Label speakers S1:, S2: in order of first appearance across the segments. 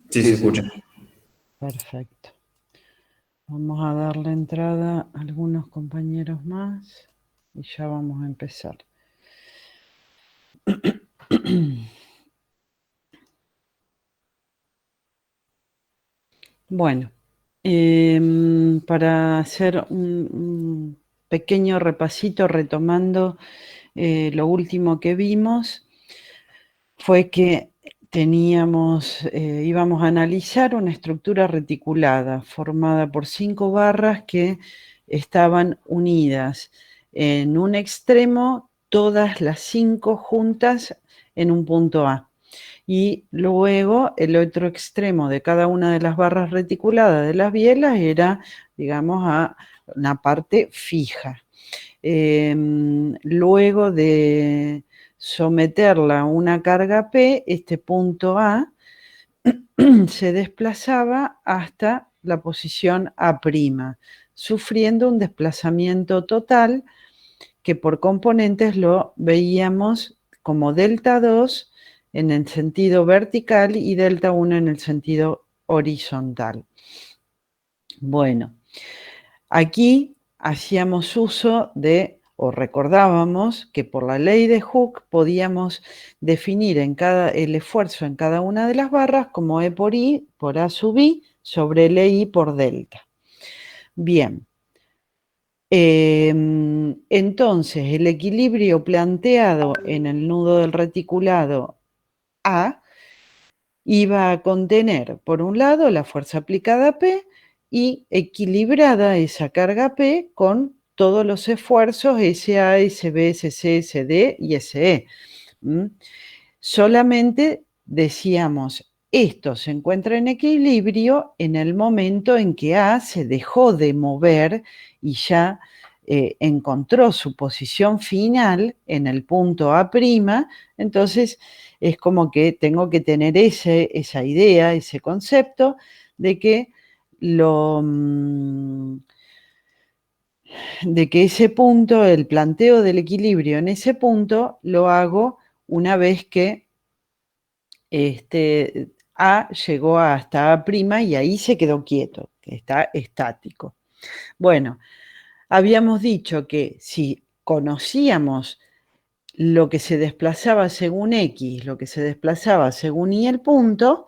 S1: Sí, se escucha.
S2: Perfecto. Vamos a darle entrada a algunos compañeros más y ya vamos a empezar. Bueno, para hacer un pequeño repasito retomando lo último que vimos, fue que íbamos a analizar una estructura reticulada formada por 5 barras que estaban unidas en un extremo, todas las 5 juntas en un punto A. Y luego el otro extremo de cada una de las barras reticuladas de las bielas era, digamos, a una parte fija. Luego de someterla a una carga P, este punto A se desplazaba hasta la posición A', sufriendo un desplazamiento total que por componentes lo veíamos como delta 2 en el sentido vertical y delta 1 en el sentido horizontal. Bueno, aquí hacíamos uso de, o recordábamos que por la ley de Hooke podíamos definir el esfuerzo en cada una de las barras como E por I por A sub I sobre LI por delta. Bien. Entonces, el equilibrio planteado en el nudo del reticulado A iba a contener, por un lado, la fuerza aplicada P y equilibrada esa carga P con todos los esfuerzos SA, SB, SC, SD y SE. Solamente decíamos, esto se encuentra en equilibrio en el momento en que A se dejó de mover y ya encontró su posición final en el punto A', entonces es como que tengo que tener esa idea, ese concepto de que ese punto, el planteo del equilibrio en ese punto, lo hago una vez que A llegó hasta A' y ahí se quedó quieto, que está estático. Bueno, habíamos dicho que si conocíamos lo que se desplazaba según X, lo que se desplazaba según Y el punto,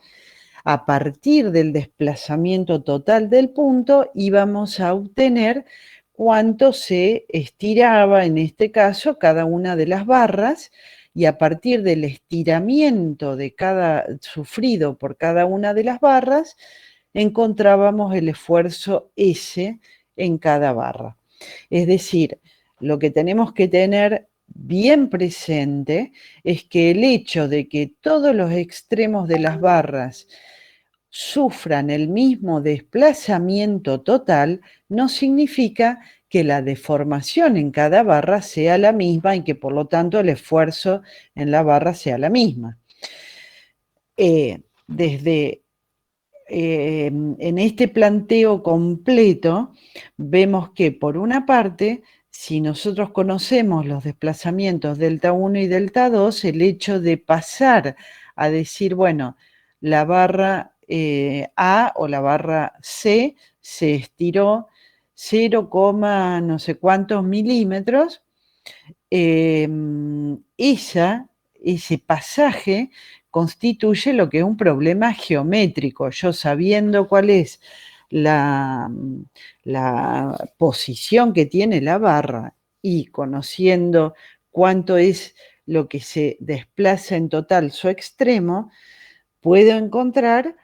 S2: a partir del desplazamiento total del punto íbamos a obtener cuánto se estiraba, en este caso, cada una de las barras, y a partir del estiramiento sufrido por cada una de las barras, encontrábamos el esfuerzo S en cada barra. Es decir, lo que tenemos que tener bien presente es que el hecho de que todos los extremos de las barras sufran el mismo desplazamiento total no significa que la deformación en cada barra sea la misma y que por lo tanto el esfuerzo en la barra sea la misma. En este planteo completo vemos que por una parte, si nosotros conocemos los desplazamientos delta 1 y delta 2, el hecho de pasar a decir, bueno, la barra A o la barra C se estiró 0, no sé cuántos milímetros, ese pasaje constituye lo que es un problema geométrico. Yo sabiendo cuál es la posición que tiene la barra y conociendo cuánto es lo que se desplaza en total su extremo, puedo encontrar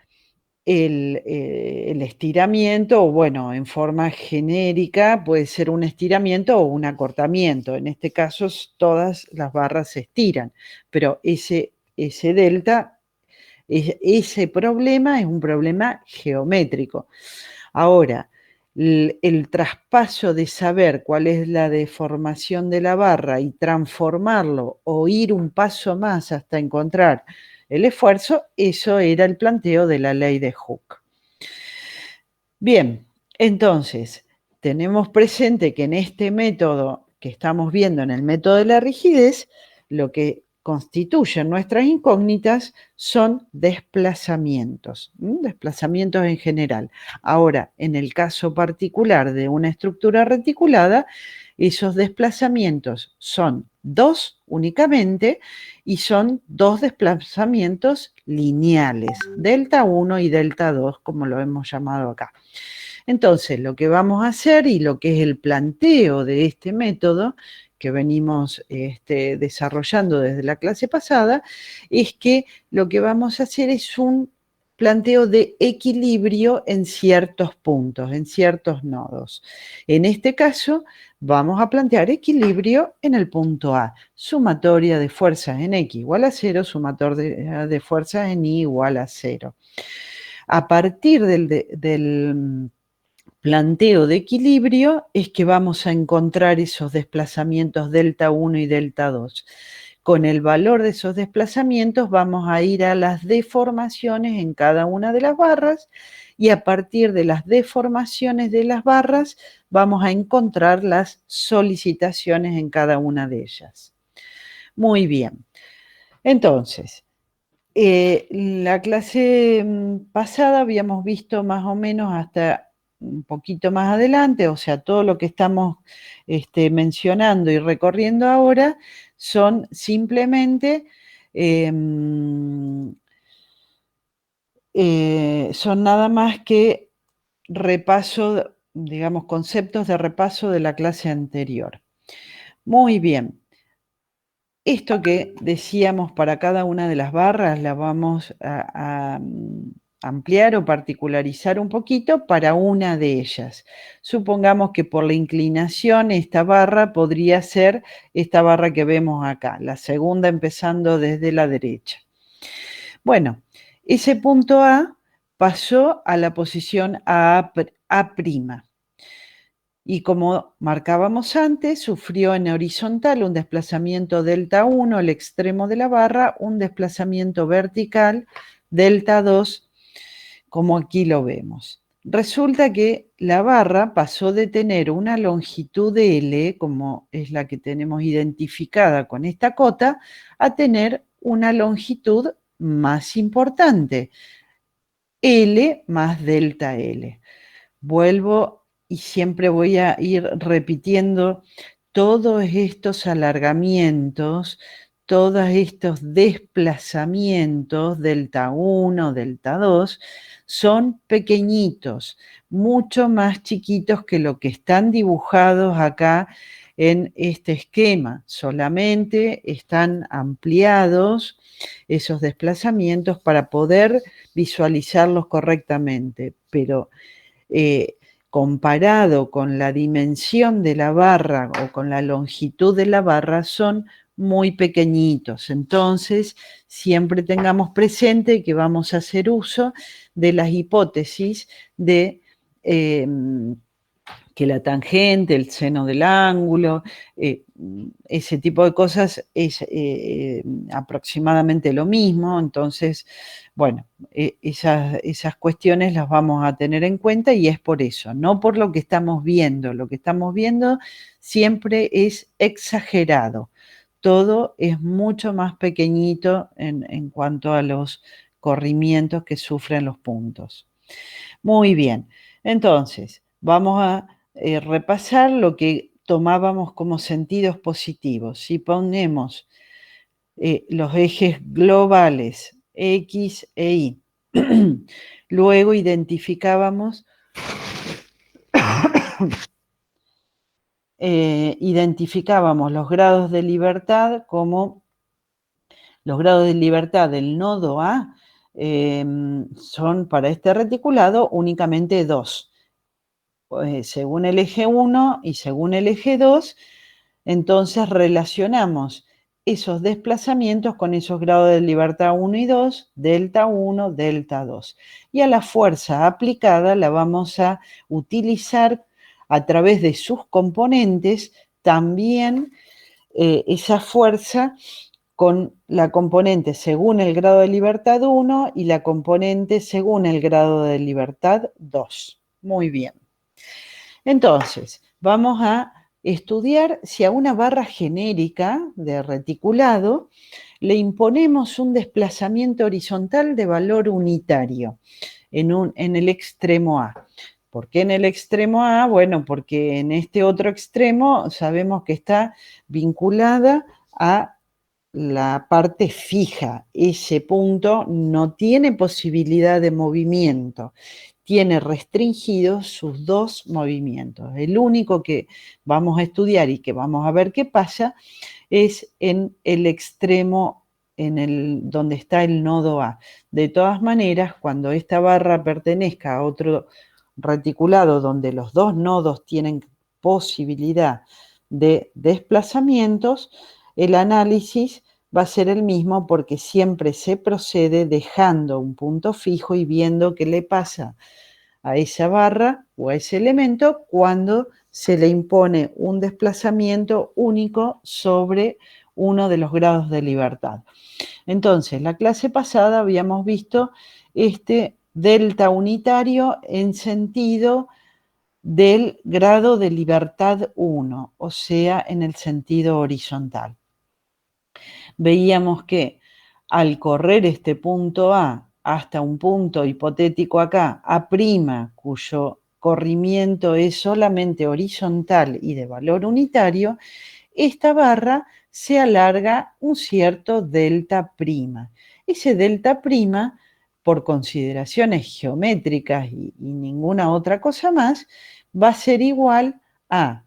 S2: el estiramiento, o bueno, en forma genérica puede ser un estiramiento o un acortamiento. En este caso todas las barras se estiran, pero ese delta, ese problema es un problema geométrico. Ahora, el traspaso de saber cuál es la deformación de la barra y transformarlo o ir un paso más hasta encontrar el esfuerzo, eso era el planteo de la ley de Hooke. Bien, entonces, tenemos presente que en este método que estamos viendo, en el método de la rigidez, lo que constituyen nuestras incógnitas son desplazamientos, desplazamientos en general. Ahora, en el caso particular de una estructura reticulada, esos desplazamientos son dos únicamente y son dos desplazamientos lineales, delta 1 y delta 2, como lo hemos llamado acá. Entonces, lo que vamos a hacer y lo que es el planteo de este método que venimos desarrollando desde la clase pasada, es que lo que vamos a hacer es un planteo de equilibrio en ciertos puntos, en ciertos nodos. En este caso, vamos a plantear equilibrio en el punto A, sumatoria de fuerzas en X igual a 0, sumatoria de fuerzas en Y igual a 0. A partir del planteo de equilibrio es que vamos a encontrar esos desplazamientos delta 1 y delta 2. Con el valor de esos desplazamientos vamos a ir a las deformaciones en cada una de las barras y a partir de las deformaciones de las barras vamos a encontrar las solicitaciones en cada una de ellas. Muy bien. Entonces, la clase pasada habíamos visto más o menos hasta un poquito más adelante, o sea, todo lo que estamos mencionando y recorriendo ahora son simplemente son nada más que repaso, digamos, conceptos de repaso de la clase anterior. Muy bien. Esto que decíamos para cada una de las barras la vamos a ampliar o particularizar un poquito para una de ellas. Supongamos que por la inclinación esta barra podría ser esta barra que vemos acá, la segunda empezando desde la derecha. Bueno, ese punto A pasó a la posición A'. Y como marcábamos antes, sufrió en horizontal un desplazamiento delta 1, el extremo de la barra, un desplazamiento vertical delta 2, como aquí lo vemos. Resulta que la barra pasó de tener una longitud de L, como es la que tenemos identificada con esta cota, a tener una longitud más importante, L más delta L. Vuelvo y siempre voy a ir repitiendo todos estos alargamientos, todos estos desplazamientos, delta 1, delta 2, son pequeñitos, mucho más chiquitos que lo que están dibujados acá en este esquema. Solamente están ampliados esos desplazamientos para poder visualizarlos correctamente, pero comparado con la dimensión de la barra o con la longitud de la barra son muy pequeñitos. Entonces, siempre tengamos presente que vamos a hacer uso de las hipótesis de que la tangente, el seno del ángulo, ese tipo de cosas es aproximadamente lo mismo. Entonces, bueno, esas cuestiones las vamos a tener en cuenta y es por eso, no por lo que estamos viendo. Lo que estamos viendo siempre es exagerado. Todo es mucho más pequeñito en cuanto a los corrimientos que sufren los puntos. Muy bien, entonces vamos a repasar lo que tomábamos como sentidos positivos. Si ponemos los ejes globales X e Y, luego identificábamos los grados de libertad como los grados de libertad del nodo A son para este reticulado únicamente 2. Según el eje 1 y según el eje 2, entonces relacionamos esos desplazamientos con esos grados de libertad 1 y 2, delta 1, delta 2. Y a la fuerza aplicada la vamos a utilizar a través de sus componentes también esa fuerza con la componente según el grado de libertad 1 y la componente según el grado de libertad 2. Muy bien. Entonces, vamos a estudiar si a una barra genérica de reticulado le imponemos un desplazamiento horizontal de valor unitario en el extremo A. ¿Por qué en el extremo A? Bueno, porque en este otro extremo sabemos que está vinculada a la parte fija. Ese punto no tiene posibilidad de movimiento, tiene restringidos sus dos movimientos. El único que vamos a estudiar y que vamos a ver qué pasa es en el extremo donde está el nodo A. De todas maneras, cuando esta barra pertenezca a otro reticulado donde los dos nodos tienen posibilidad de desplazamientos, el análisis va a ser el mismo porque siempre se procede dejando un punto fijo y viendo qué le pasa a esa barra o a ese elemento cuando se le impone un desplazamiento único sobre uno de los grados de libertad. Entonces, la clase pasada habíamos visto este delta unitario en sentido del grado de libertad 1, o sea, en el sentido horizontal. Veíamos que al correr este punto A hasta un punto hipotético acá, A', cuyo corrimiento es solamente horizontal y de valor unitario, esta barra se alarga un cierto delta prima. Ese delta prima, por consideraciones geométricas y ninguna otra cosa más, va a ser igual a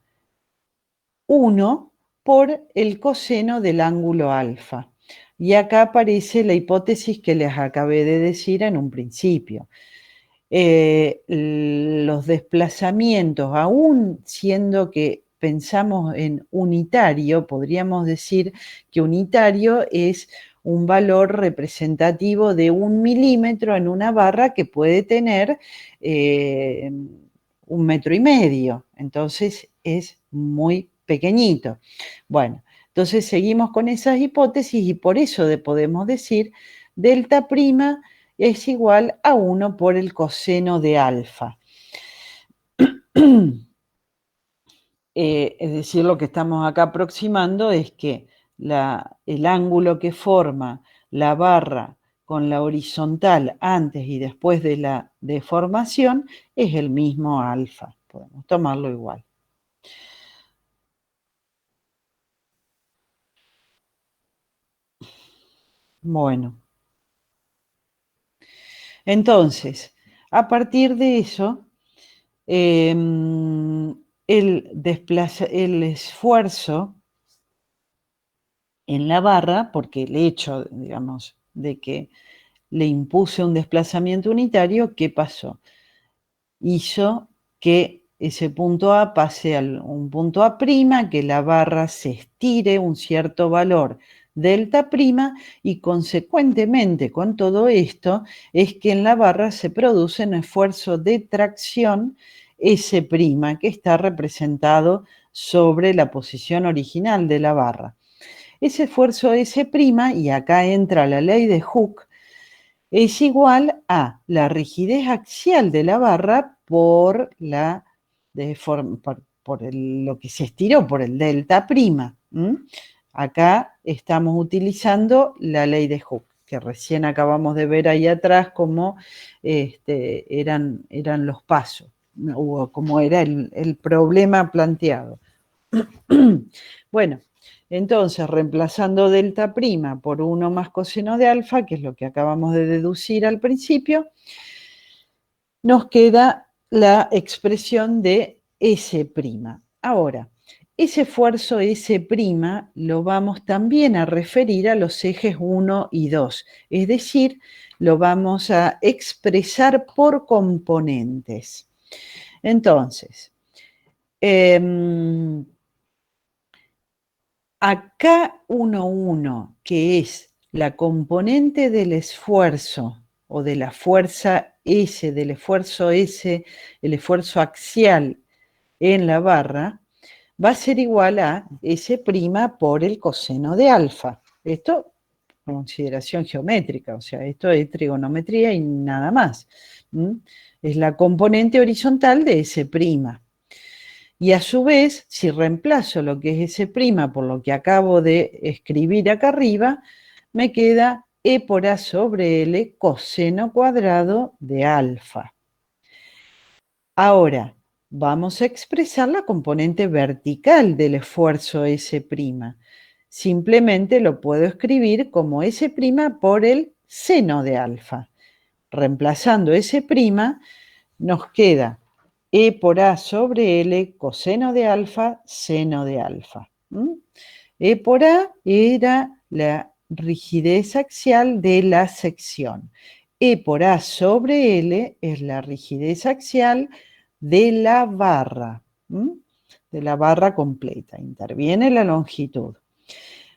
S2: 1 por el coseno del ángulo alfa. Y acá aparece la hipótesis que les acabé de decir en un principio. Los desplazamientos, aún siendo que pensamos en unitario, podríamos decir que unitario es un valor representativo de 1 milímetro en una barra que puede tener 1,5 metros. Entonces es muy pequeñito. Bueno, entonces seguimos con esas hipótesis y por eso podemos decir delta prima es igual a 1 por el coseno de alfa. Es decir, lo que estamos acá aproximando es que el ángulo que forma la barra con la horizontal antes y después de la deformación es el mismo alfa. Podemos tomarlo igual. Bueno, entonces, a partir de eso, el esfuerzo en la barra, porque el hecho, digamos, de que le impuse un desplazamiento unitario, ¿qué pasó? Hizo que ese punto A pase a un punto A', que la barra se estire un cierto valor delta prima y consecuentemente con todo esto es que en la barra se produce un esfuerzo de tracción S', que está representado sobre la posición original de la barra. Ese esfuerzo S', y acá entra la ley de Hooke, es igual a la rigidez axial de la barra por lo que se estiró, por el delta prima. Acá estamos utilizando la ley de Hooke, que recién acabamos de ver ahí atrás cómo eran los pasos, o cómo era el problema planteado. Bueno, entonces reemplazando delta prima por 1 más coseno de alfa, que es lo que acabamos de deducir al principio, nos queda la expresión de S'. Ahora, ese esfuerzo S' lo vamos también a referir a los ejes 1 y 2, es decir, lo vamos a expresar por componentes. Entonces, acá 1,1, que es la componente del esfuerzo o de la fuerza S, del esfuerzo S, el esfuerzo axial en la barra, va a ser igual a S' por el coseno de alfa. Esto, consideración geométrica, o sea, esto es trigonometría y nada más. Es la componente horizontal de S'. Y a su vez, si reemplazo lo que es S' por lo que acabo de escribir acá arriba, me queda E por A sobre L coseno cuadrado de alfa. Ahora, vamos a expresar la componente vertical del esfuerzo S'. Simplemente lo puedo escribir como S' por el seno de alfa. Reemplazando S', nos queda E por A sobre L coseno de alfa, seno de alfa. E por A era la rigidez axial de la sección. E por A sobre L es la rigidez axial de la barra completa. Interviene la longitud.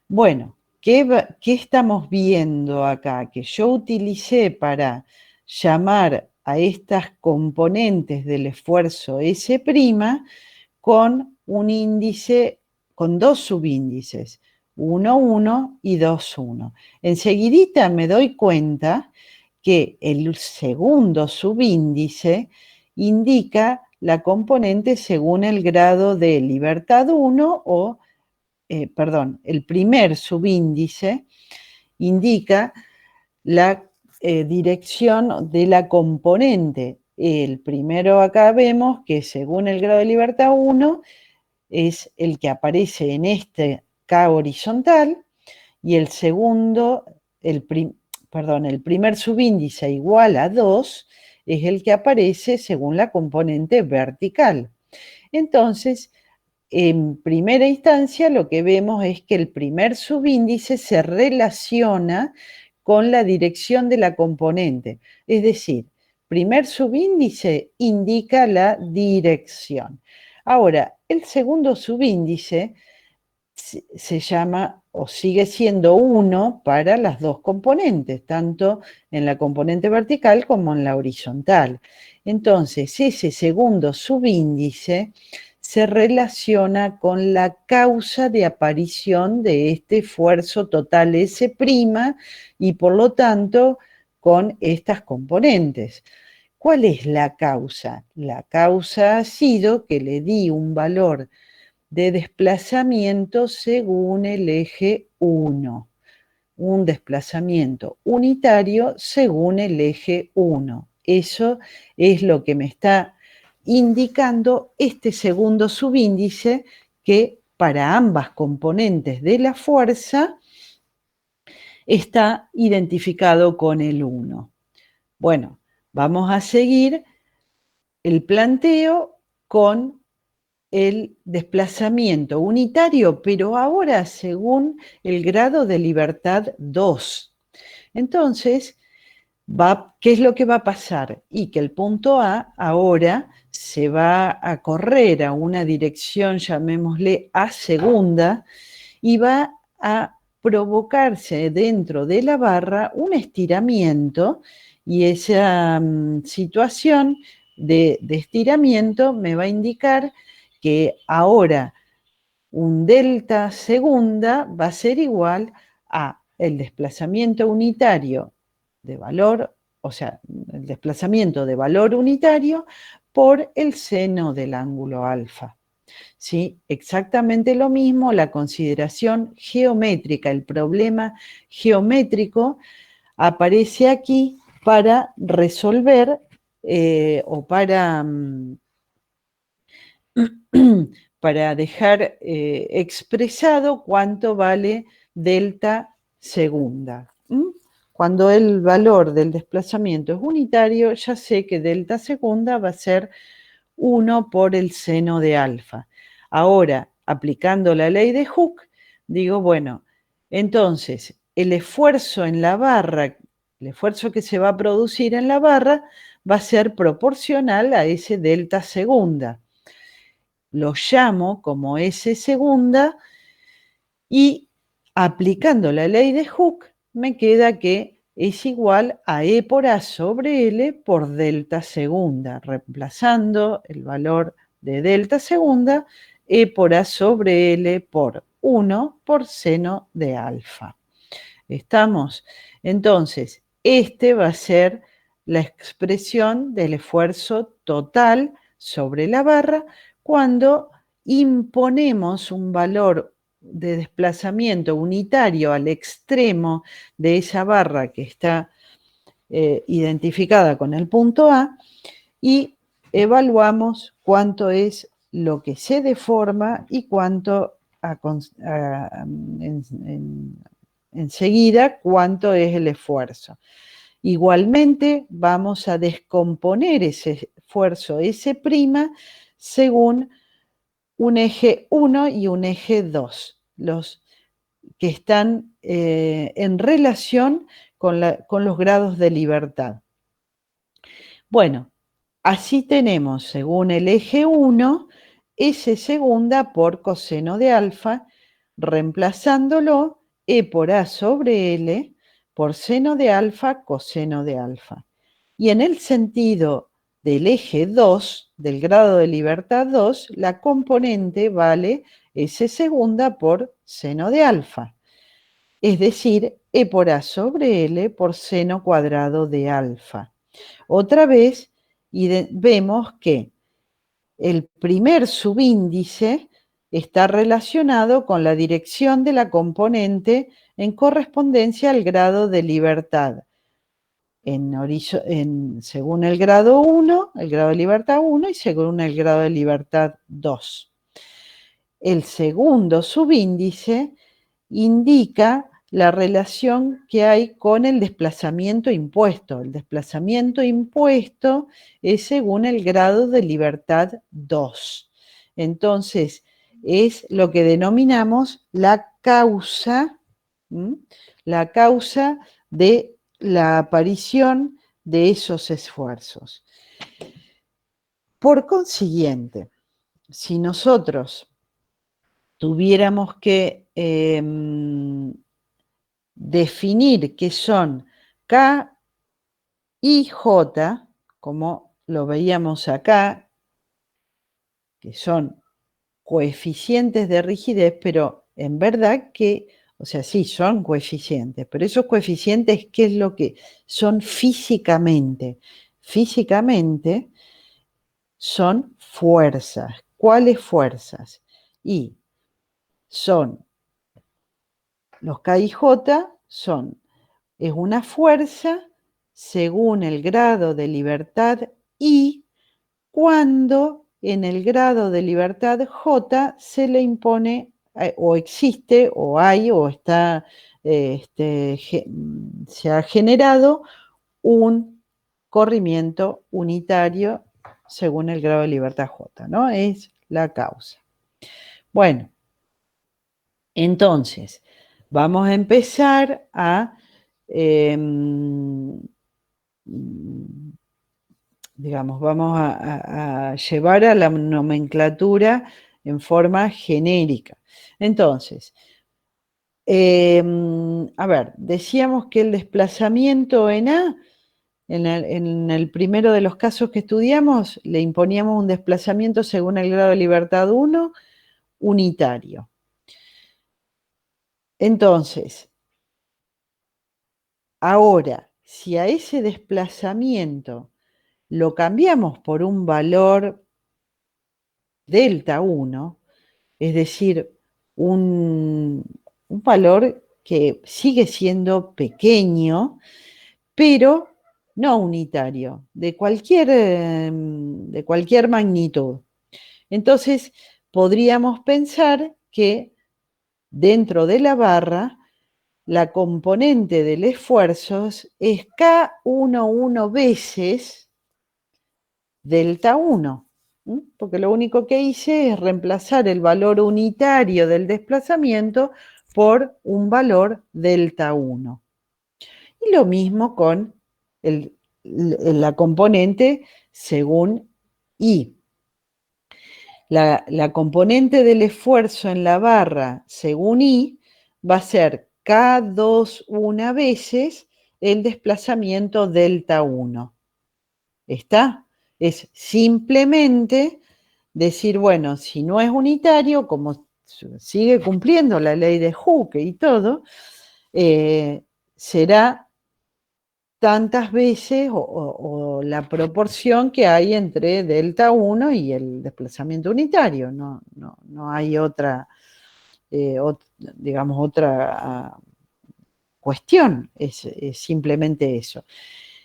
S2: Bueno, ¿qué estamos viendo acá? Que yo utilicé para llamar a estas componentes del esfuerzo S' con un índice, con dos subíndices, 1, 1 y 2, 1. Enseguidita me doy cuenta que el segundo subíndice indica la componente según el grado de libertad 1 o, el primer subíndice indica la dirección de la componente. El primero acá vemos que según el grado de libertad 1 es el que aparece en este K horizontal y el segundo, el primer subíndice igual a 2 es el que aparece según la componente vertical. Entonces, en primera instancia lo que vemos es que el primer subíndice se relaciona con la dirección de la componente. Es decir, primer subíndice indica la dirección. Ahora, el segundo subíndice se llama o sigue siendo 1 para las dos componentes, tanto en la componente vertical como en la horizontal. Entonces, ese segundo subíndice se relaciona con la causa de aparición de este esfuerzo total S' y por lo tanto con estas componentes. ¿Cuál es la causa? La causa ha sido que le di un valor de desplazamiento según el eje 1. Un desplazamiento unitario según el eje 1. Eso es lo que me está indicando este segundo subíndice que para ambas componentes de la fuerza está identificado con el 1. Bueno, vamos a seguir el planteo con el desplazamiento unitario, pero ahora según el grado de libertad 2. Entonces, ¿qué es lo que va a pasar? Y que el punto A ahora se va a correr a una dirección, llamémosle A segunda, y va a provocarse dentro de la barra un estiramiento, y esa situación de estiramiento me va a indicar que ahora un delta segunda va a ser igual a el desplazamiento unitario de valor, o sea, el desplazamiento de valor unitario por el seno del ángulo alfa. ¿Sí? Exactamente lo mismo, la consideración geométrica, el problema geométrico aparece aquí para resolver o para dejar expresado cuánto vale delta segunda. Cuando el valor del desplazamiento es unitario, ya sé que delta segunda va a ser 1 por el seno de alfa. Ahora, aplicando la ley de Hooke, digo, bueno, entonces el esfuerzo en la barra, el esfuerzo que se va a producir en la barra va a ser proporcional a ese delta segunda. Lo llamo como S segunda y aplicando la ley de Hooke me queda que es igual a E por A sobre L por delta segunda, reemplazando el valor de delta segunda, E por A sobre L por 1 por seno de alfa. ¿Estamos? Entonces, este va a ser la expresión del esfuerzo total sobre la barra cuando imponemos un valor de desplazamiento unitario al extremo de esa barra que está identificada con el punto A y evaluamos cuánto es lo que se deforma y cuánto enseguida cuánto es el esfuerzo. Igualmente vamos a descomponer ese esfuerzo S' según un eje 1 y un eje 2, los que están en relación con los grados de libertad. Bueno, así tenemos, según el eje 1, S segunda por coseno de alfa, reemplazándolo E por A sobre L por seno de alfa coseno de alfa. Y en el sentido del eje 2, del grado de libertad 2, la componente vale S segunda por seno de alfa, es decir, E por A sobre L por seno cuadrado de alfa. Otra vez, vemos que el primer subíndice está relacionado con la dirección de la componente en correspondencia al grado de libertad. Según el grado 1, el grado de libertad 1 y según el grado de libertad 2. El segundo subíndice indica la relación que hay con el desplazamiento impuesto. El desplazamiento impuesto es según el grado de libertad 2. Entonces, es lo que denominamos la causa de la aparición de esos esfuerzos. Por consiguiente, si nosotros tuviéramos que definir qué son K y J, como lo veíamos acá, que son coeficientes de rigidez, pero en verdad que, o sea, sí, son coeficientes, pero esos coeficientes, ¿qué es lo que son físicamente? Físicamente son fuerzas. ¿Cuáles fuerzas? Y son, los K y J es una fuerza según el grado de libertad I cuando en el grado de libertad J se le impone o existe o hay o está, se ha generado un corrimiento unitario según el grado de libertad J, ¿no? Es la causa. Bueno, entonces, vamos a empezar a digamos, vamos a llevar a la nomenclatura en forma genérica. Entonces, a ver, decíamos que el desplazamiento en A, en el primero de los casos que estudiamos, le imponíamos un desplazamiento según el grado de libertad 1, unitario. Entonces, ahora, si a ese desplazamiento lo cambiamos por un valor delta 1, es decir, un valor que sigue siendo pequeño, pero no unitario, de cualquier magnitud. Entonces, podríamos pensar que dentro de la barra, la componente del esfuerzo es K11 veces delta 1, porque lo único que hice es reemplazar el valor unitario del desplazamiento por un valor delta 1. Y lo mismo con la componente según I. La componente del esfuerzo en la barra según I va a ser K21 veces el desplazamiento delta 1. ¿Está? Es simplemente decir, bueno, si no es unitario, como sigue cumpliendo la ley de Hooke y todo, será tantas veces o la proporción que hay entre delta 1 y el desplazamiento unitario. No hay otra, digamos, otra cuestión, es simplemente eso.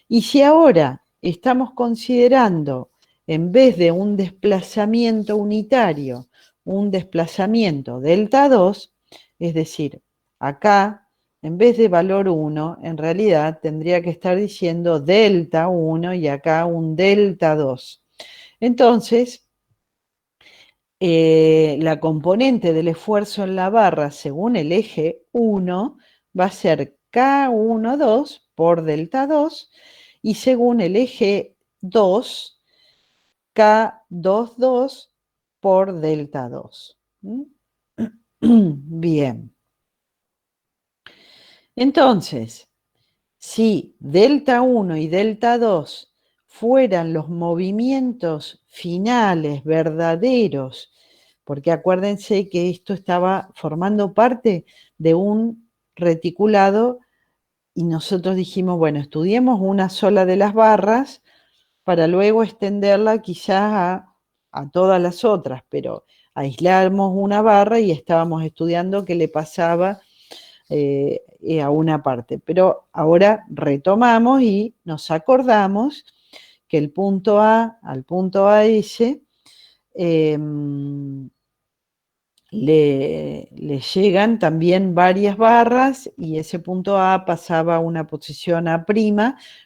S2: Y si ahora estamos considerando, en vez de un desplazamiento unitario, un desplazamiento delta 2, es decir, acá, en vez de valor 1, en realidad tendría que estar diciendo delta 1 y acá un delta 2. Entonces, la componente del esfuerzo en la barra según el eje 1 va a ser K12 por delta 2 y según el eje 2, K22 por delta 2. Bien. Entonces, si delta 1 y delta 2 fueran los movimientos finales verdaderos, porque acuérdense que esto estaba formando parte de un reticulado y nosotros dijimos, bueno, estudiemos una sola de las barras para luego extenderla quizás a todas las otras, pero aislamos una barra y estábamos estudiando qué le pasaba a una parte. Pero ahora retomamos y nos acordamos que el punto A al punto AS le llegan también varias barras y ese punto A pasaba a una posición A'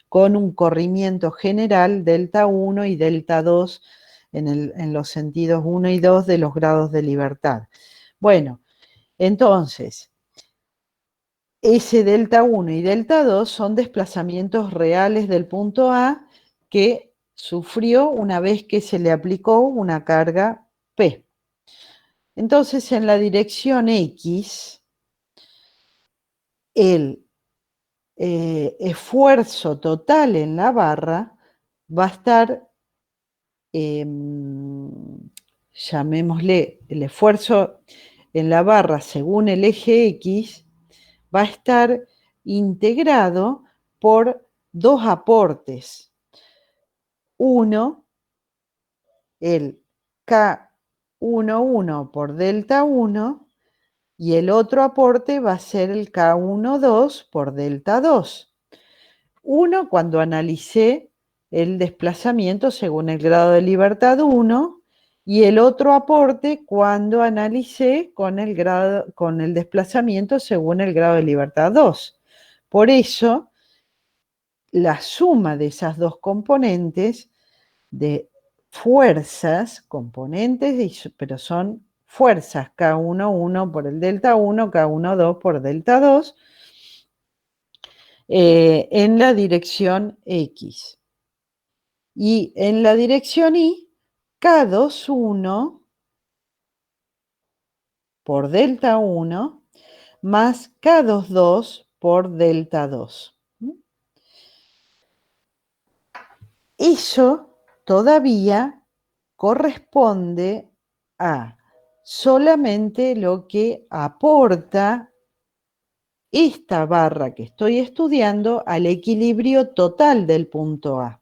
S2: con un corrimiento general delta 1 y delta 2 en los sentidos 1 y 2 de los grados de libertad. Bueno, entonces, ese delta 1 y delta 2 son desplazamientos reales del punto A que sufrió una vez que se le aplicó una carga P. Entonces, en la dirección X, el esfuerzo total en la barra va a estar, llamémosle, el esfuerzo en la barra según el eje X, va a estar integrado por dos aportes. Uno, el K11 por delta 1, y el otro aporte va a ser el K12 por delta 2. Uno, cuando analicé el desplazamiento según el grado de libertad 1, y el otro aporte cuando analicé con el desplazamiento según el grado de libertad 2. Por eso, la suma de esas dos componentes de fuerzas, componentes, pero son fuerzas K11 por el delta 1, K12 por delta 2, en la dirección X. Y en la dirección Y, K21 por delta 1 más K22 por delta 2. Eso todavía corresponde a solamente lo que aporta esta barra que estoy estudiando al equilibrio total del punto A.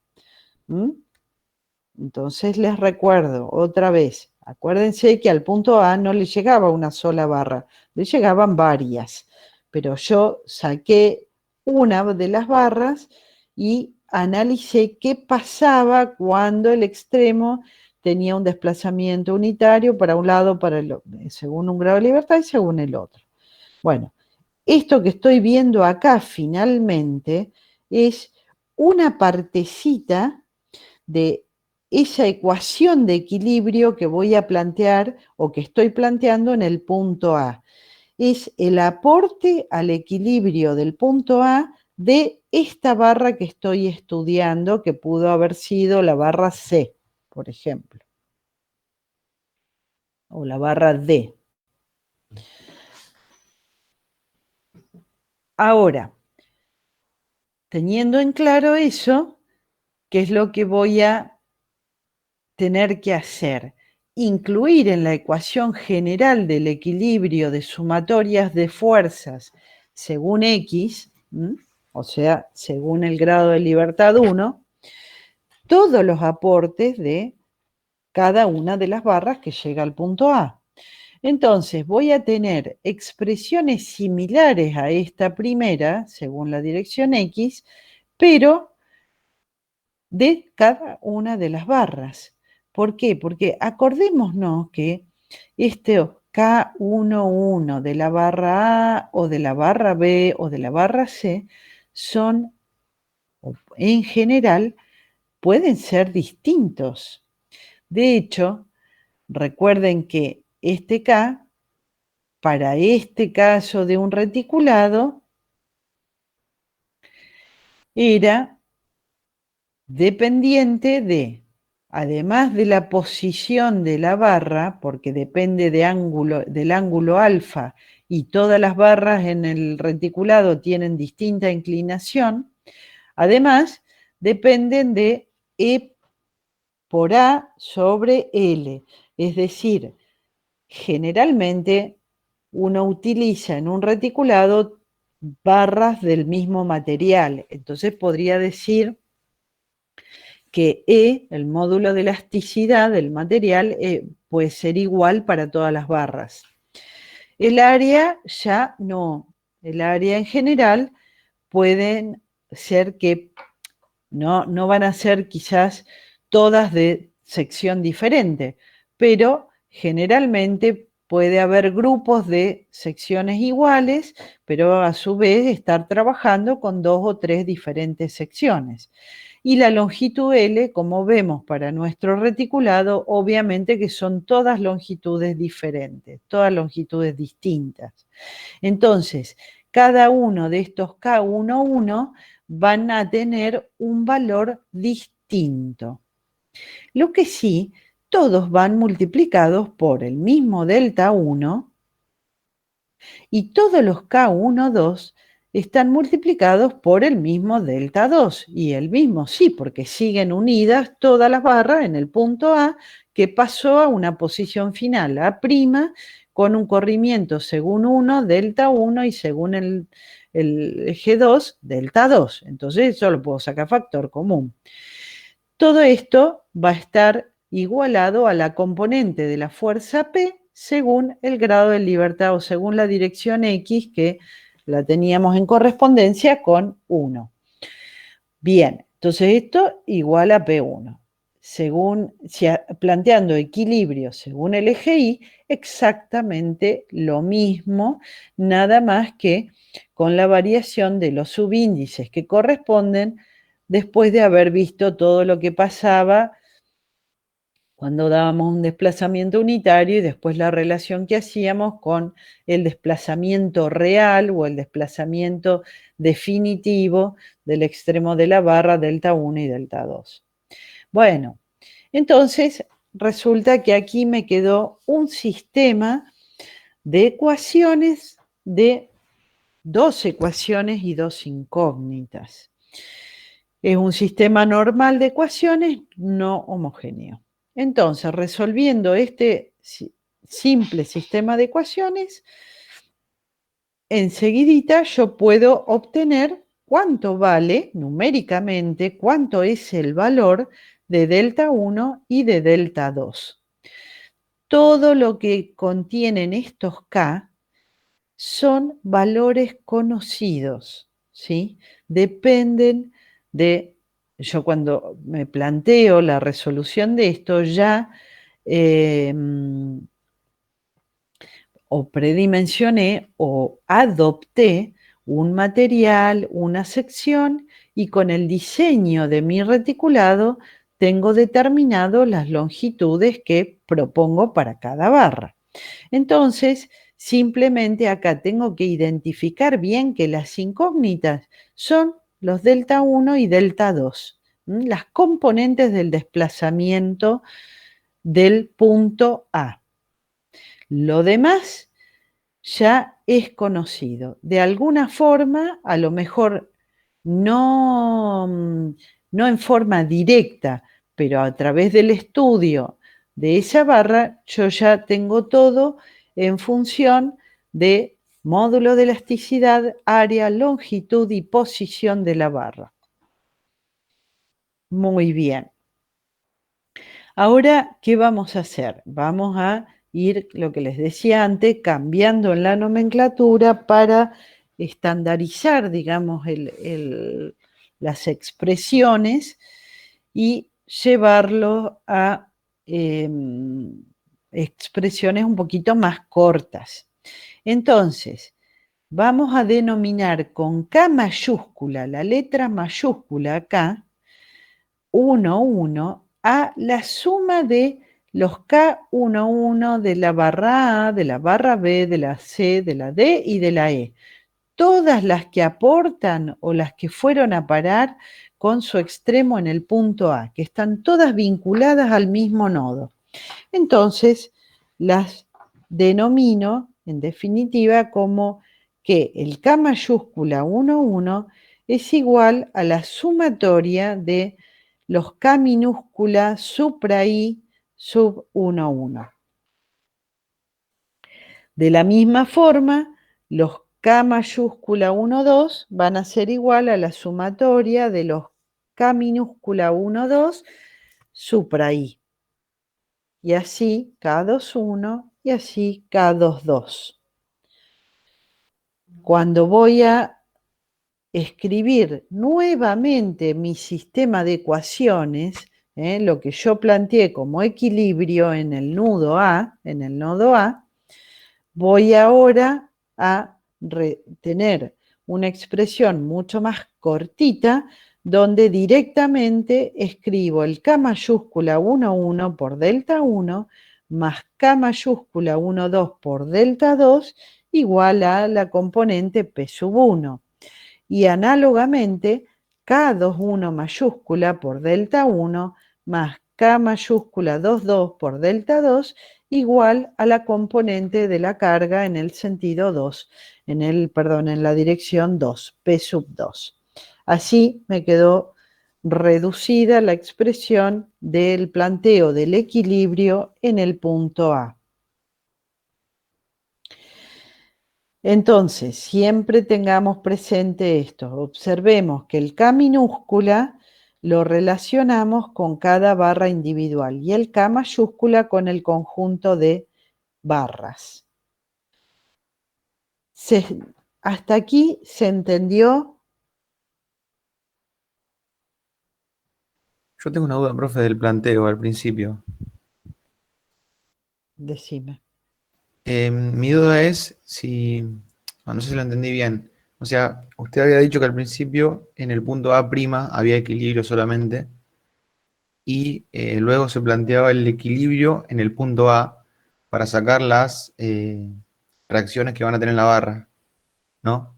S2: Entonces les recuerdo otra vez, acuérdense que al punto A no le llegaba una sola barra, le llegaban varias, pero yo saqué una de las barras y analicé qué pasaba cuando el extremo tenía un desplazamiento unitario para un lado, según un grado de libertad y según el otro. Bueno, esto que estoy viendo acá finalmente es una partecita de esa ecuación de equilibrio que voy a plantear o que estoy planteando en el punto A. Es el aporte al equilibrio del punto A de esta barra que estoy estudiando, que pudo haber sido la barra C, por ejemplo, o la barra D. Ahora, teniendo en claro eso, ¿qué es lo que voy a tener que hacer? Incluir en la ecuación general del equilibrio de sumatorias de fuerzas según X, o sea, según el grado de libertad 1, todos los aportes de cada una de las barras que llega al punto A. Entonces, voy a tener expresiones similares a esta primera, según la dirección X, pero de cada una de las barras. ¿Por qué? Porque acordémonos que este K11 de la barra A o de la barra B o de la barra C son, en general, pueden ser distintos. De hecho, recuerden que este K, para este caso de un reticulado, era dependiente de, además de la posición de la barra, porque depende del ángulo alfa, y todas las barras en el reticulado tienen distinta inclinación, además dependen de E por A sobre L, es decir, generalmente uno utiliza en un reticulado barras del mismo material, entonces podría decir que E, el módulo de elasticidad del material, puede ser igual para todas las barras. El área ya no. El área en general pueden ser que no van a ser quizás todas de sección diferente, pero generalmente puede haber grupos de secciones iguales, pero a su vez estar trabajando con 2 o 3 diferentes secciones. Y la longitud L, como vemos para nuestro reticulado, obviamente que son todas longitudes diferentes, todas longitudes distintas. Entonces, cada uno de estos K11 van a tener un valor distinto. Lo que sí, todos van multiplicados por el mismo delta 1 y todos los K12 están multiplicados por el mismo delta 2. Y el mismo sí, porque siguen unidas todas las barras en el punto A que pasó a una posición final A' con un corrimiento según 1, delta 1 y según el eje 2, delta 2. Entonces yo lo puedo sacar factor común. Todo esto va a estar igualado a la componente de la fuerza P según el grado de libertad o según la dirección X que la teníamos en correspondencia con 1. Bien, entonces esto igual a P1. Según, planteando equilibrio según el eje Y, exactamente lo mismo, nada más que con la variación de los subíndices que corresponden después de haber visto todo lo que pasaba cuando dábamos un desplazamiento unitario y después la relación que hacíamos con el desplazamiento real o el desplazamiento definitivo del extremo de la barra delta 1 y delta 2. Bueno, entonces resulta que aquí me quedó un sistema de ecuaciones de 2 ecuaciones y 2 incógnitas. Es un sistema normal de ecuaciones no homogéneo. Entonces, resolviendo este simple sistema de ecuaciones, enseguidita yo puedo obtener cuánto vale numéricamente, cuánto es el valor de delta 1 y de delta 2. Todo lo que contienen estos K son valores conocidos, ¿sí? Dependen de, yo cuando me planteo la resolución de esto ya o predimensioné o adopté un material, una sección y con el diseño de mi reticulado tengo determinado las longitudes que propongo para cada barra. Entonces, simplemente acá tengo que identificar bien que las incógnitas son los delta 1 y delta 2, las componentes del desplazamiento del punto A. Lo demás ya es conocido. De alguna forma, a lo mejor no, no en forma directa, pero a través del estudio de esa barra, yo ya tengo todo en función de módulo de elasticidad, área, longitud y posición de la barra. Muy bien. Ahora, ¿qué vamos a hacer? Vamos a ir, lo que les decía antes, cambiando en la nomenclatura para estandarizar, digamos, las expresiones y llevarlo a expresiones un poquito más cortas. Entonces, vamos a denominar con K mayúscula, la letra mayúscula acá, 1, 1, a la suma de los K11 de la barra A, de la barra B, de la C, de la D y de la E. Todas las que aportan o las que fueron a parar con su extremo en el punto A, que están todas vinculadas al mismo nodo. Entonces, las denomino, en definitiva, como que el K mayúscula 1, 1 es igual a la sumatoria de los K minúscula supra I sub 1, 1. De la misma forma, los K mayúscula 1, 2 van a ser igual a la sumatoria de los K minúscula 1, 2 supra I. Y así K2, 1 y así K2, 2. Cuando voy a escribir nuevamente mi sistema de ecuaciones, lo que yo planteé como equilibrio en el nodo A, voy ahora a tener una expresión mucho más cortita donde directamente escribo el K mayúscula 1, 1 por delta 1 más K mayúscula 1, 2 por delta 2 igual a la componente P sub 1. Y análogamente, K21 mayúscula por delta 1 más K mayúscula 22 por delta 2 igual a la componente de la carga en el sentido 2, en la dirección 2, P sub 2. Así me quedó reducida la expresión del planteo del equilibrio en el punto A. Entonces, siempre tengamos presente esto. Observemos que el K minúscula lo relacionamos con cada barra individual y el K mayúscula con el conjunto de barras. ¿Hasta aquí se entendió?
S1: Yo tengo una duda, profe, del planteo al principio.
S2: Decime.
S1: Mi duda es si, no sé si lo entendí bien. O sea, usted había dicho que al principio en el punto A' había equilibrio solamente y luego se planteaba el equilibrio en el punto A para sacar las reacciones que van a tener en la barra, ¿no?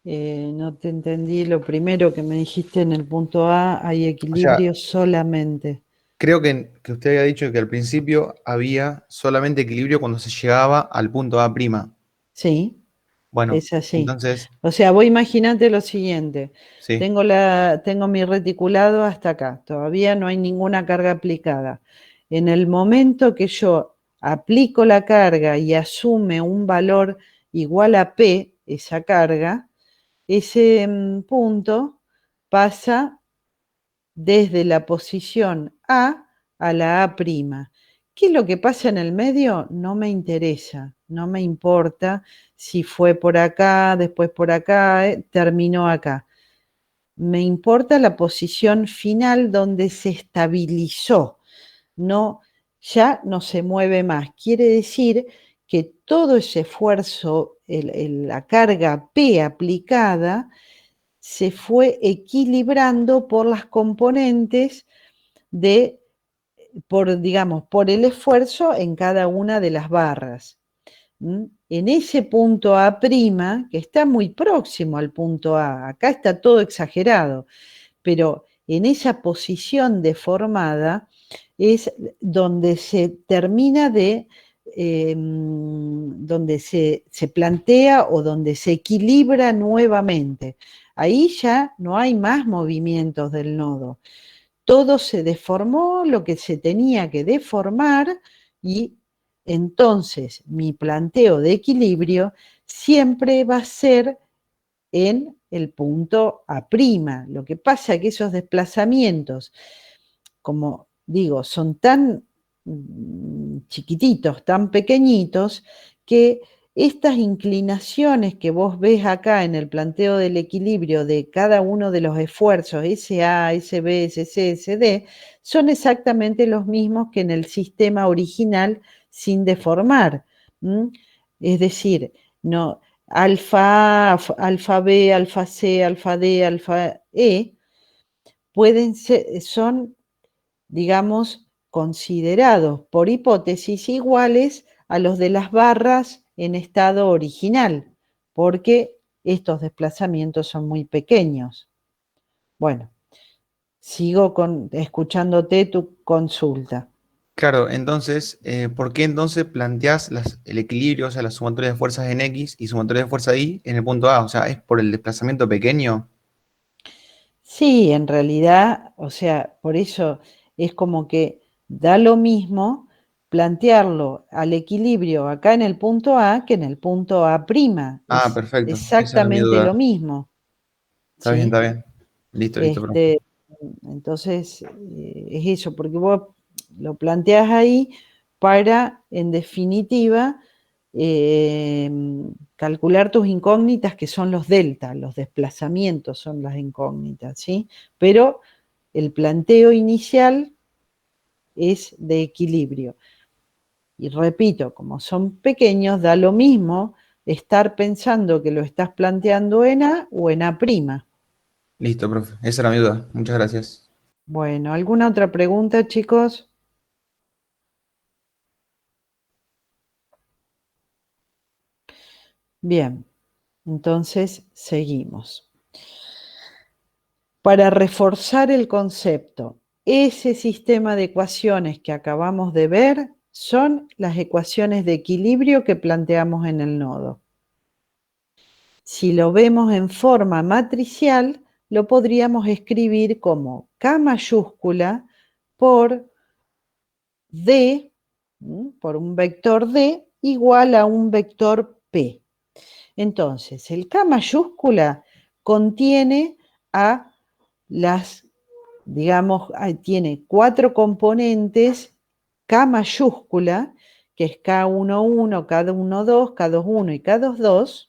S2: No te entendí lo primero que me dijiste en el punto A, hay
S1: O sea,
S2: equilibrio solamente.
S1: creo que usted había dicho que al principio había solamente equilibrio cuando se llegaba al punto A'.
S2: Sí.
S1: Bueno,
S2: Es así.
S1: entonces,
S2: O sea, vos imaginate lo siguiente.
S1: sí,
S2: Tengo mi reticulado hasta acá. Todavía no hay ninguna carga aplicada. En el momento que yo aplico la carga y asume un valor igual a P, esa carga, ese punto pasa desde la posición a la A'. ¿Qué es lo que pasa en el medio? No me interesa, no me importa si fue por acá, después por acá, terminó acá. Me importa la posición final donde se estabilizó, no, ya no se mueve más. Quiere decir que todo ese esfuerzo, la carga P aplicada, se fue equilibrando por las componentes digamos, por el esfuerzo en cada una de las barras. En ese punto A', que está muy próximo al punto A, acá está todo exagerado, pero en esa posición deformada es donde se termina donde se plantea o donde se equilibra nuevamente. Ahí ya no hay más movimientos del nodo. Todo se deformó, lo que se tenía que deformar, y entonces mi planteo de equilibrio siempre va a ser en el punto A'. Lo que pasa es que esos desplazamientos, como digo, son tan chiquititos, tan pequeñitos, que estas inclinaciones que vos ves acá en el planteo del equilibrio de cada uno de los esfuerzos, SA, SB, SC, SD, son exactamente los mismos que en el sistema original sin deformar. Es decir, no, alfa A, alfa B, alfa C, alfa D, alfa E, pueden ser, son, digamos, considerados por hipótesis iguales a los de las barras en estado original, porque estos desplazamientos son muy pequeños. Bueno, sigo escuchándote tu consulta.
S1: Claro, entonces, ¿por qué entonces planteás el equilibrio, o sea, la sumatoria de fuerzas en X y sumatoria de fuerza Y en el punto A? O sea, ¿es por el desplazamiento pequeño?
S2: Sí, en realidad, o sea, por eso es como que da lo mismo plantearlo al equilibrio acá en el punto A que en el punto A'.
S1: Ah,
S2: Es
S1: perfecto, esa era mi
S2: exactamente lo
S1: duda.
S2: mismo,
S1: Está bien, está
S2: ¿sí?
S1: bien. Listo, listo, profe.
S2: Este, entonces, es eso, porque vos lo planteás ahí para, en definitiva, eh, calcular tus incógnitas, que son los delta, los desplazamientos son las incógnitas, ¿sí? Pero el planteo inicial es de equilibrio. Y repito, como son pequeños, da lo mismo estar pensando que lo estás planteando en A o en A'.
S1: Listo, profe. Esa era mi duda. Muchas gracias.
S2: Bueno, ¿alguna otra pregunta, chicos? Bien, entonces seguimos. Para reforzar el concepto, ese sistema de ecuaciones que acabamos de ver son las ecuaciones de equilibrio que planteamos en el nodo. Si lo vemos en forma matricial, lo podríamos escribir como K mayúscula por D, por un vector D, igual a un vector P. Entonces, el K mayúscula contiene a las, digamos, tiene 4 componentes K mayúscula, que es K11, K12, K21 y K22,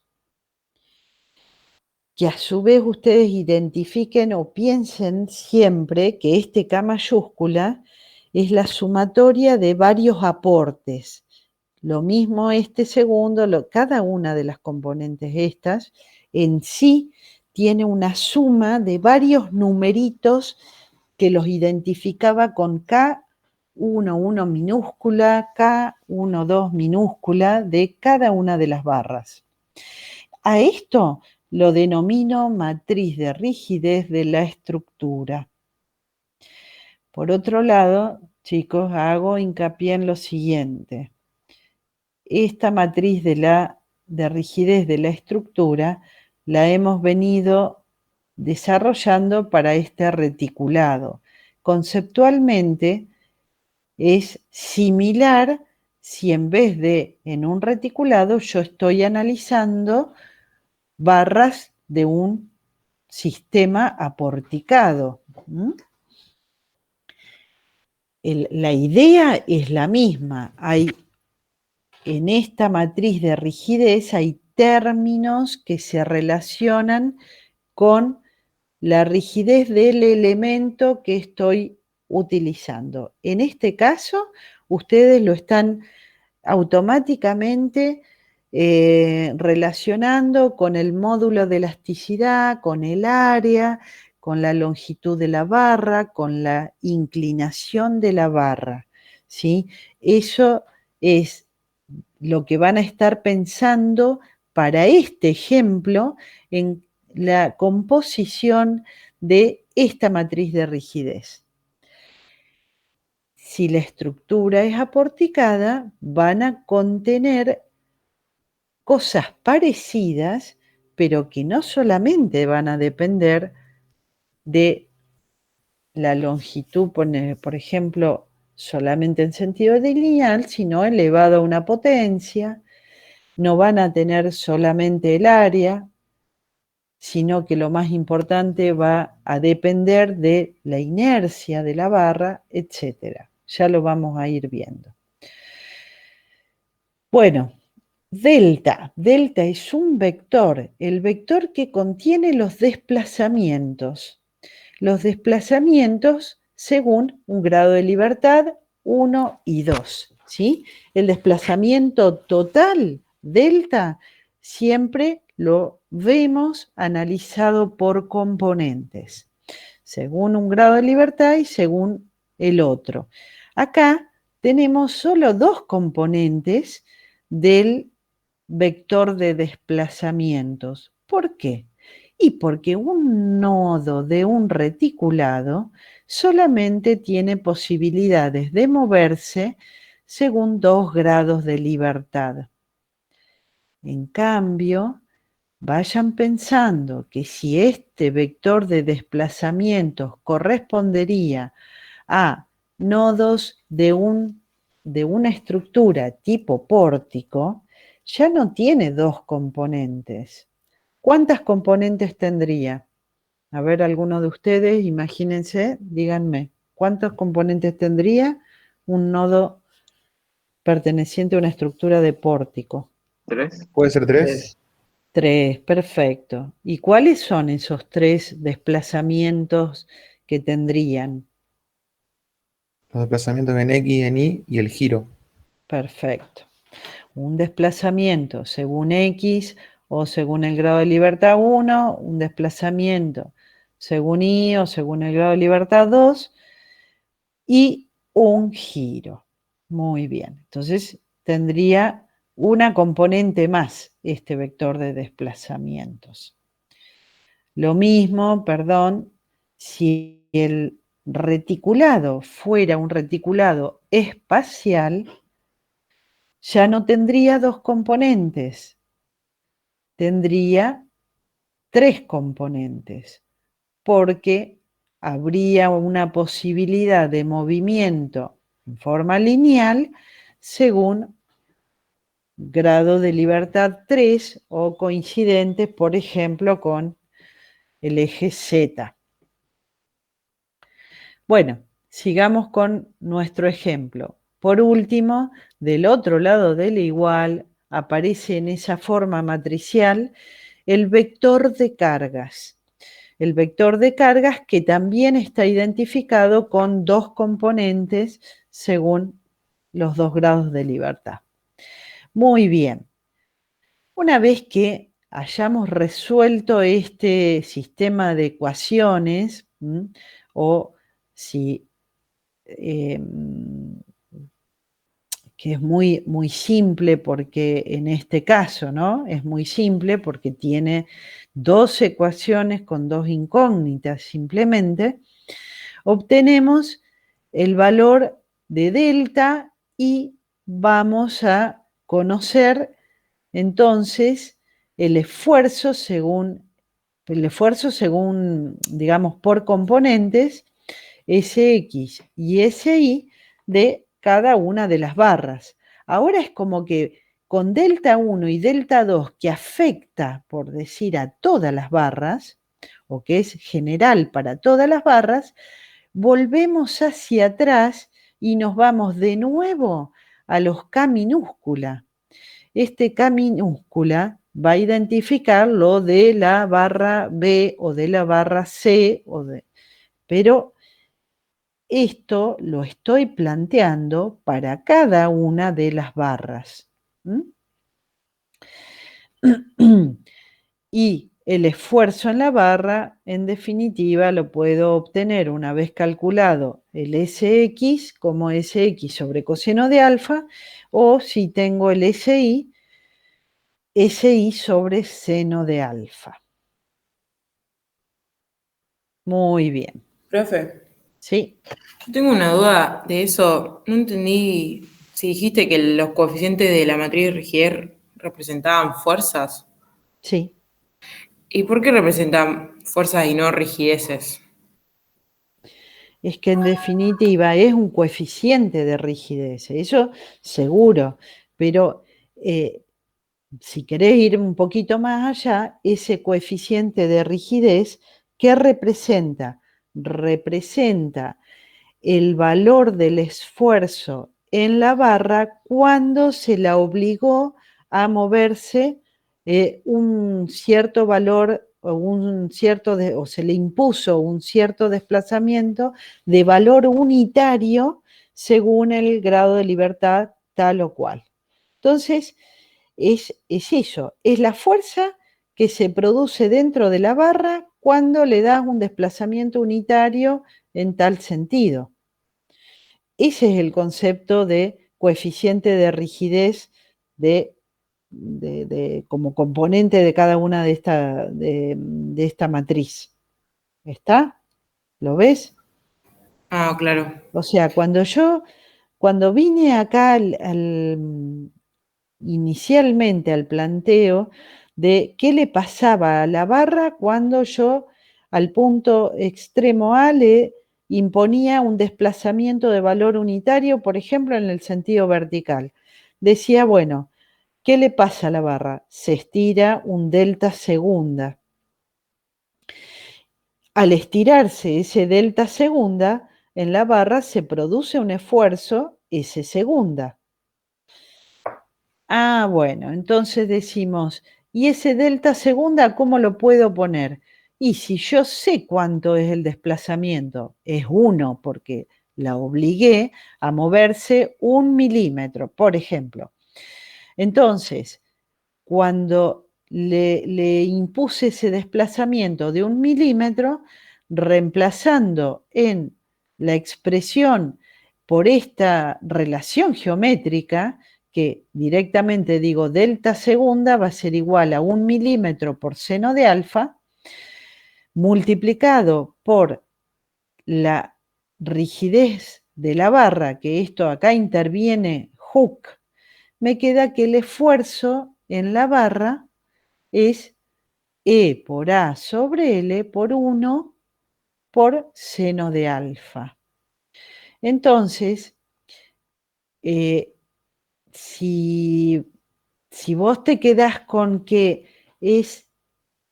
S2: que a su vez ustedes identifiquen o piensen siempre que este K mayúscula es la sumatoria de varios aportes. Lo mismo este segundo, cada una de las componentes estas en sí tiene una suma de varios numeritos que los identificaba con K11 minúscula, K12 minúscula de cada una de las barras. A esto lo denomino matriz de rigidez de la estructura. Por otro lado, chicos, hago hincapié en lo siguiente. Esta matriz de rigidez de la estructura la hemos venido desarrollando para este reticulado. Conceptualmente es similar si en vez de en un reticulado yo estoy analizando barras de un sistema aporticado. La idea es la misma. En esta matriz de rigidez hay términos que se relacionan con la rigidez del elemento que estoy utilizando. En este caso, ustedes lo están automáticamente relacionando con el módulo de elasticidad, con el área, con la longitud de la barra, con la inclinación de la barra, ¿sí? Eso es lo que van a estar pensando para este ejemplo en la composición de esta matriz de rigidez. Si la estructura es aporticada, van a contener cosas parecidas, pero que no solamente van a depender de la longitud, por ejemplo, solamente en sentido lineal, sino elevado a una potencia. No van a tener solamente el área, sino que lo más importante va a depender de la inercia de la barra, etc. Ya lo vamos a ir viendo. Bueno, delta. Delta es un vector, el vector que contiene los desplazamientos. Los desplazamientos según un grado de libertad 1 y 2. ¿Sí? El desplazamiento total, delta, siempre lo vemos analizado por componentes, según un grado de libertad y según el otro. Acá tenemos solo dos componentes del vector de desplazamientos. ¿Por qué? Y porque un nodo de un reticulado solamente tiene posibilidades de moverse según 2 grados de libertad. En cambio, vayan pensando que si este vector de desplazamientos correspondería a nodos de una estructura tipo pórtico, ya no tiene dos componentes. ¿Cuántas componentes tendría? A ver, alguno de ustedes, imagínense, díganme, ¿cuántos componentes tendría un nodo perteneciente a una estructura de pórtico?
S3: ¿Tres?
S1: ¿Puede ser 3?
S2: 3, perfecto. ¿Y cuáles son esos 3 desplazamientos que tendrían?
S1: Los desplazamientos en X, en Y y el giro.
S2: Perfecto. Un desplazamiento según X o según el grado de libertad 1, un desplazamiento según Y o según el grado de libertad 2 y un giro. Muy bien. Entonces tendría una componente más este vector de desplazamientos. Lo mismo, perdón, si el reticulado fuera un reticulado espacial, ya no tendría dos componentes, tendría 3 componentes, porque habría una posibilidad de movimiento en forma lineal según grado de libertad 3 o coincidente, por ejemplo, con el eje Z. Bueno, sigamos con nuestro ejemplo. Por último, del otro lado del igual, aparece en esa forma matricial el vector de cargas. El vector de cargas que también está identificado con dos componentes según los 2 grados de libertad. Muy bien. Una vez que hayamos resuelto este sistema de ecuaciones, o si que es muy, muy simple porque en este caso, ¿no? Es muy simple porque tiene 2 ecuaciones con 2 incógnitas simplemente, obtenemos el valor de delta y vamos a conocer entonces el esfuerzo según, digamos, por componentes, Sx y Si de cada una de las barras. Ahora es como que con delta 1 y delta 2, que afecta, por decir, a todas las barras, o que es general para todas las barras, volvemos hacia atrás y nos vamos de nuevo a los K minúscula. Este K minúscula va a identificar lo de la barra B o de la barra C, pero esto lo estoy planteando para cada una de las barras. Y el esfuerzo en la barra, en definitiva, lo puedo obtener una vez calculado el Sx como Sx sobre coseno de alfa, o si tengo el Si, Si sobre seno de alfa. Muy bien.
S4: Profe,
S2: Sí,
S4: yo tengo una duda de eso. No entendí si dijiste que los coeficientes de la matriz de rigidez representaban fuerzas.
S2: sí.
S4: ¿Y por qué representan fuerzas y no rigideces?
S2: es que en definitiva es un coeficiente de rigidez, eso seguro, pero si querés ir un poquito más allá, ese coeficiente de rigidez, ¿qué representa? Representa el valor del esfuerzo en la barra cuando se la obligó a moverse un cierto valor o se le impuso un cierto desplazamiento de valor unitario según el grado de libertad tal o cual. Entonces, es eso, es la fuerza que se produce dentro de la barra cuando le das un desplazamiento unitario en tal sentido. Ese es el concepto de coeficiente de rigidez como componente de cada una de esta matriz. ¿Está? ¿Lo ves?
S4: Ah, claro.
S2: O sea, cuando vine acá inicialmente al planteo de qué le pasaba a la barra cuando yo al punto extremo A le imponía un desplazamiento de valor unitario, por ejemplo, en el sentido vertical. Decía, bueno, ¿qué le pasa a la barra? Se estira un delta segunda. Al estirarse ese delta segunda, en la barra se produce un esfuerzo S segunda. Ah, bueno, entonces decimos, ¿y ese delta segunda cómo lo puedo poner? Y si yo sé cuánto es el desplazamiento, es 1 porque la obligué a moverse 1 milímetro, por ejemplo. Entonces, cuando le impuse ese desplazamiento de 1 milímetro, reemplazando en la expresión por esta relación geométrica, que directamente digo delta segunda va a ser igual a 1 milímetro por seno de alfa, multiplicado por la rigidez de la barra, que esto acá interviene Hooke, me queda que el esfuerzo en la barra es E por A sobre L por 1 por seno de alfa. Entonces, eh, si, si vos te quedás con que es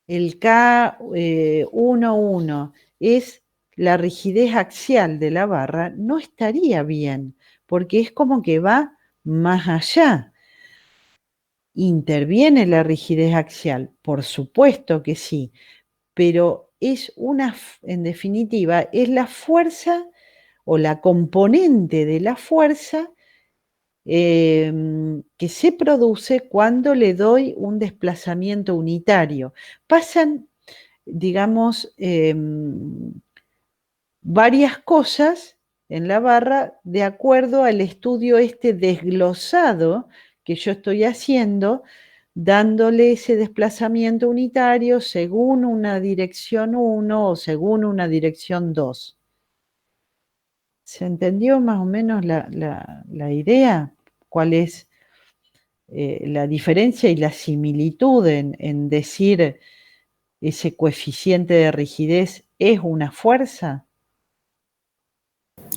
S2: el K11 es la rigidez axial de la barra, no estaría bien, porque es como que va más allá. ¿Interviene la rigidez axial? Por supuesto que sí, pero en definitiva, es la fuerza o la componente de la fuerza que se produce cuando le doy un desplazamiento unitario. Pasan, digamos, varias cosas en la barra de acuerdo al estudio este desglosado que yo estoy haciendo, dándole ese desplazamiento unitario según una dirección 1 o según una dirección 2. ¿Se entendió más o menos la idea? ¿Cuál es la diferencia y la similitud en decir ese coeficiente de rigidez es una fuerza?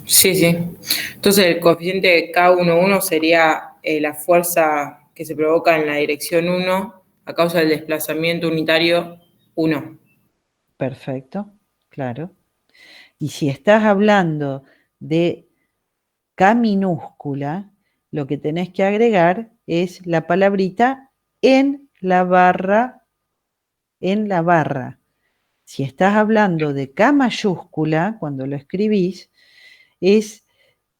S4: Sí, sí. Entonces el coeficiente K11 sería la fuerza que se provoca en la dirección 1 a causa del desplazamiento unitario 1.
S2: Perfecto, claro. Y si estás hablando de K minúscula, lo que tenés que agregar es la palabrita en la barra, en la barra. Si estás hablando de K mayúscula, cuando lo escribís,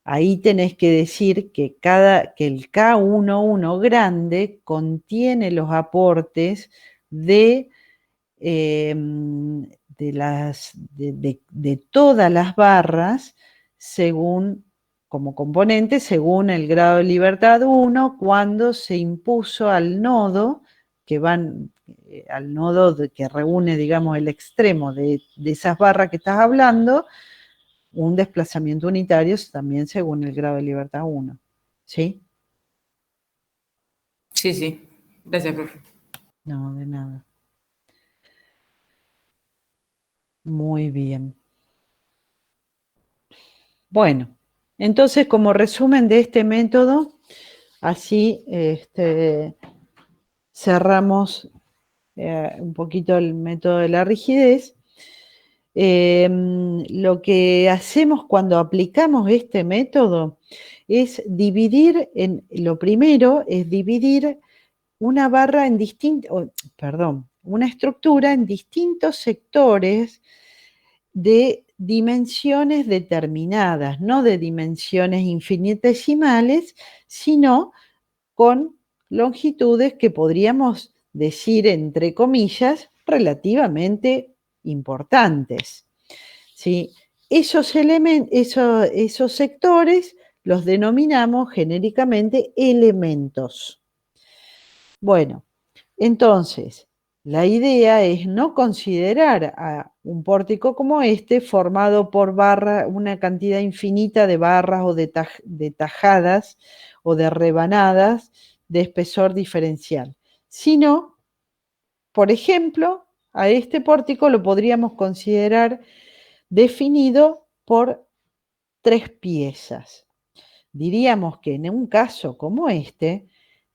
S2: ahí tenés que decir que el K11 grande contiene los aportes de de todas las barras según, como componente, según el grado de libertad 1, cuando se impuso al nodo, al nodo que reúne, digamos, el extremo de esas barras que estás hablando, un desplazamiento unitario también según el grado de libertad 1. ¿Sí?
S4: Sí, sí. Gracias, profe.
S2: No, de nada. Muy bien. Bueno, entonces como resumen de este método, así cerramos un poquito el método de la rigidez. Lo que hacemos cuando aplicamos este método es lo primero es dividir una barra en una estructura en distintos sectores de dimensiones determinadas, no de dimensiones infinitesimales, sino con longitudes que podríamos decir, entre comillas, relativamente importantes. ¿Sí? Esos sectores los denominamos genéricamente elementos. Bueno, entonces, la idea es no considerar a un pórtico como este formado por una cantidad infinita de barras o de tajadas o de rebanadas de espesor diferencial, sino, por ejemplo, a este pórtico lo podríamos considerar definido por 3 piezas. Diríamos que en un caso como este,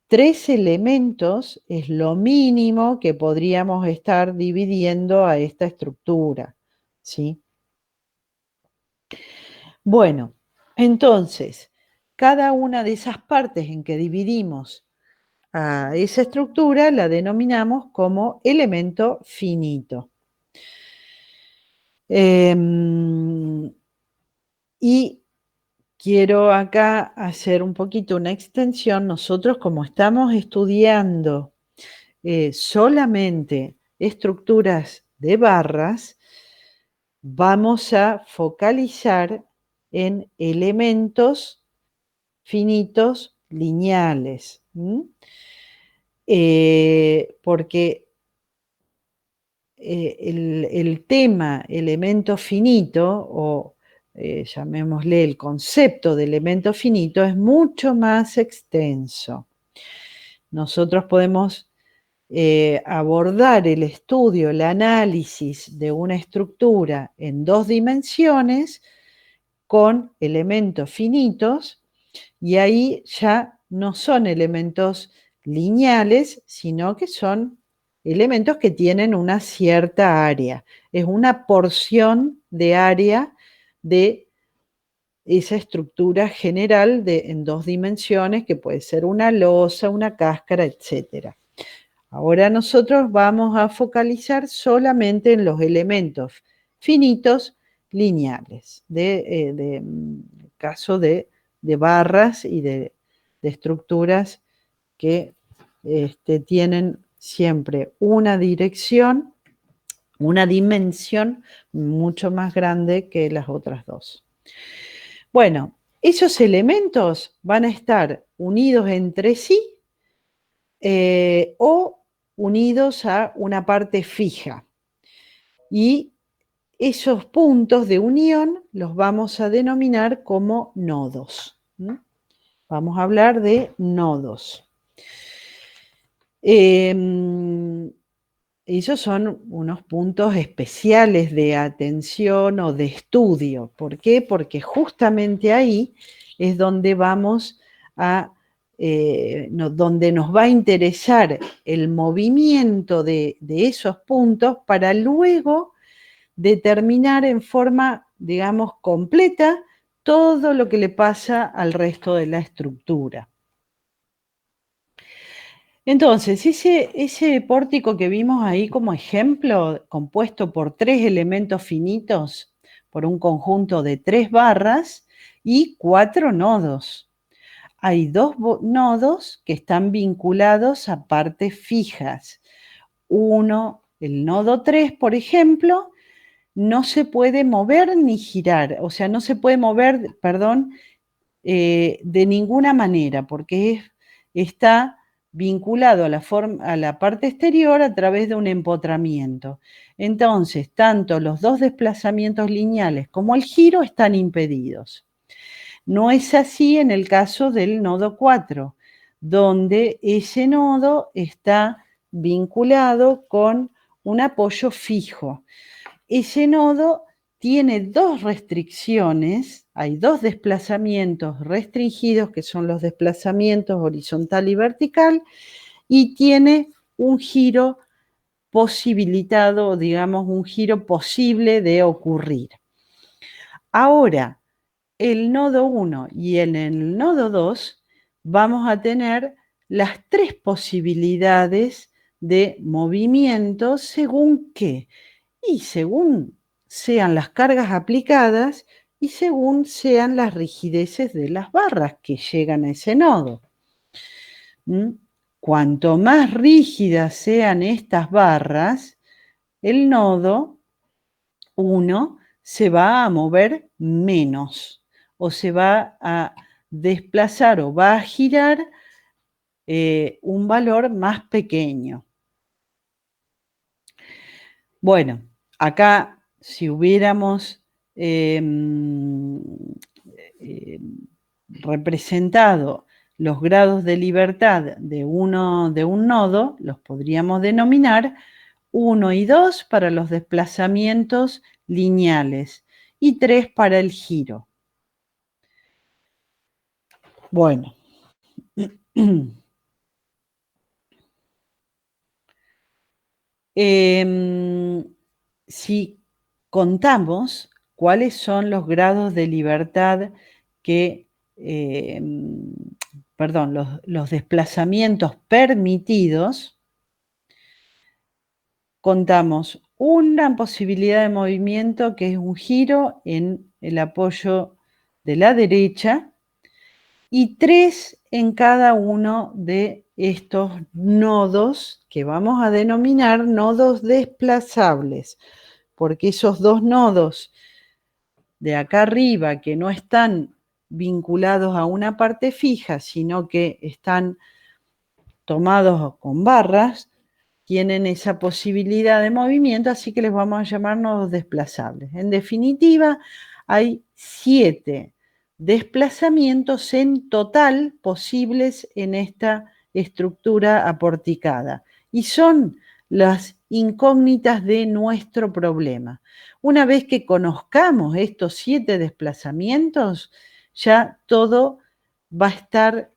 S2: 3 elementos es lo mínimo que podríamos estar dividiendo a esta estructura, ¿sí? Bueno, entonces, cada una de esas partes en que dividimos a esa estructura la denominamos como elemento finito. Y quiero acá hacer un poquito una extensión. Nosotros, como estamos estudiando solamente estructuras de barras, vamos a focalizar en elementos finitos lineales, porque el tema elemento finito, o llamémosle el concepto de elemento finito, es mucho más extenso. Nosotros podemos abordar el estudio, el análisis de una estructura en 2 dimensiones con elementos finitos, y ahí ya no son elementos lineales, sino que son elementos que tienen una cierta área. Es una porción de área de esa estructura general en 2 dimensiones, que puede ser una losa, una cáscara, etc. Ahora nosotros vamos a focalizar solamente en los elementos finitos lineales, caso de barras y de estructuras que tienen siempre una dirección, una dimensión mucho más grande que las otras dos. Bueno, esos elementos van a estar unidos entre sí o unidos a una parte fija. Y esos puntos de unión los vamos a denominar como nodos. Vamos a hablar de nodos. Esos son unos puntos especiales de atención o de estudio. ¿Por qué? Porque justamente ahí es donde vamos a, donde nos va a interesar el movimiento de esos puntos para luego determinar en forma, digamos, completa todo lo que le pasa al resto de la estructura. Entonces, ese pórtico que vimos ahí como ejemplo, compuesto por 3 elementos finitos, por un conjunto de 3 barras y 4 nodos. Hay 2 nodos que están vinculados a partes fijas. El nodo 3, por ejemplo, no se puede mover ni girar, o sea, no se puede mover, perdón, de ninguna manera, porque está vinculado a la parte exterior a través de un empotramiento. Entonces, tanto los 2 desplazamientos lineales como el giro están impedidos. No es así en el caso del nodo 4, donde ese nodo está vinculado con un apoyo fijo. Ese nodo tiene dos restricciones, hay dos desplazamientos restringidos, que son los desplazamientos horizontal y vertical, y tiene un giro posibilitado, digamos, un giro posible de ocurrir. Ahora, el nodo 1 y en el nodo 2 vamos a tener las tres posibilidades de movimiento según qué, y según sean las cargas aplicadas y según sean las rigideces de las barras que llegan a ese nodo. Cuanto más rígidas sean estas barras, el nodo 1 se va a mover menos o se va a desplazar o va a girar un valor más pequeño. Bueno, acá si hubiéramos representado los grados de libertad de un nodo, los podríamos denominar 1 y 2 para los desplazamientos lineales y 3 para el giro. Bueno. Si contamos cuáles son los grados de libertad que, los desplazamientos permitidos, contamos una posibilidad de movimiento que es un giro en el apoyo de la derecha y 3 en cada uno de estos nodos que vamos a denominar nodos desplazables, porque esos dos nodos de acá arriba que no están vinculados a una parte fija, sino que están tomados con barras, tienen esa posibilidad de movimiento, así que les vamos a llamar nodos desplazables. En definitiva, hay 7 desplazamientos en total posibles en esta estructura aporticada y son las incógnitas de nuestro problema. Una vez que conozcamos estos 7 desplazamientos, ya todo va a estar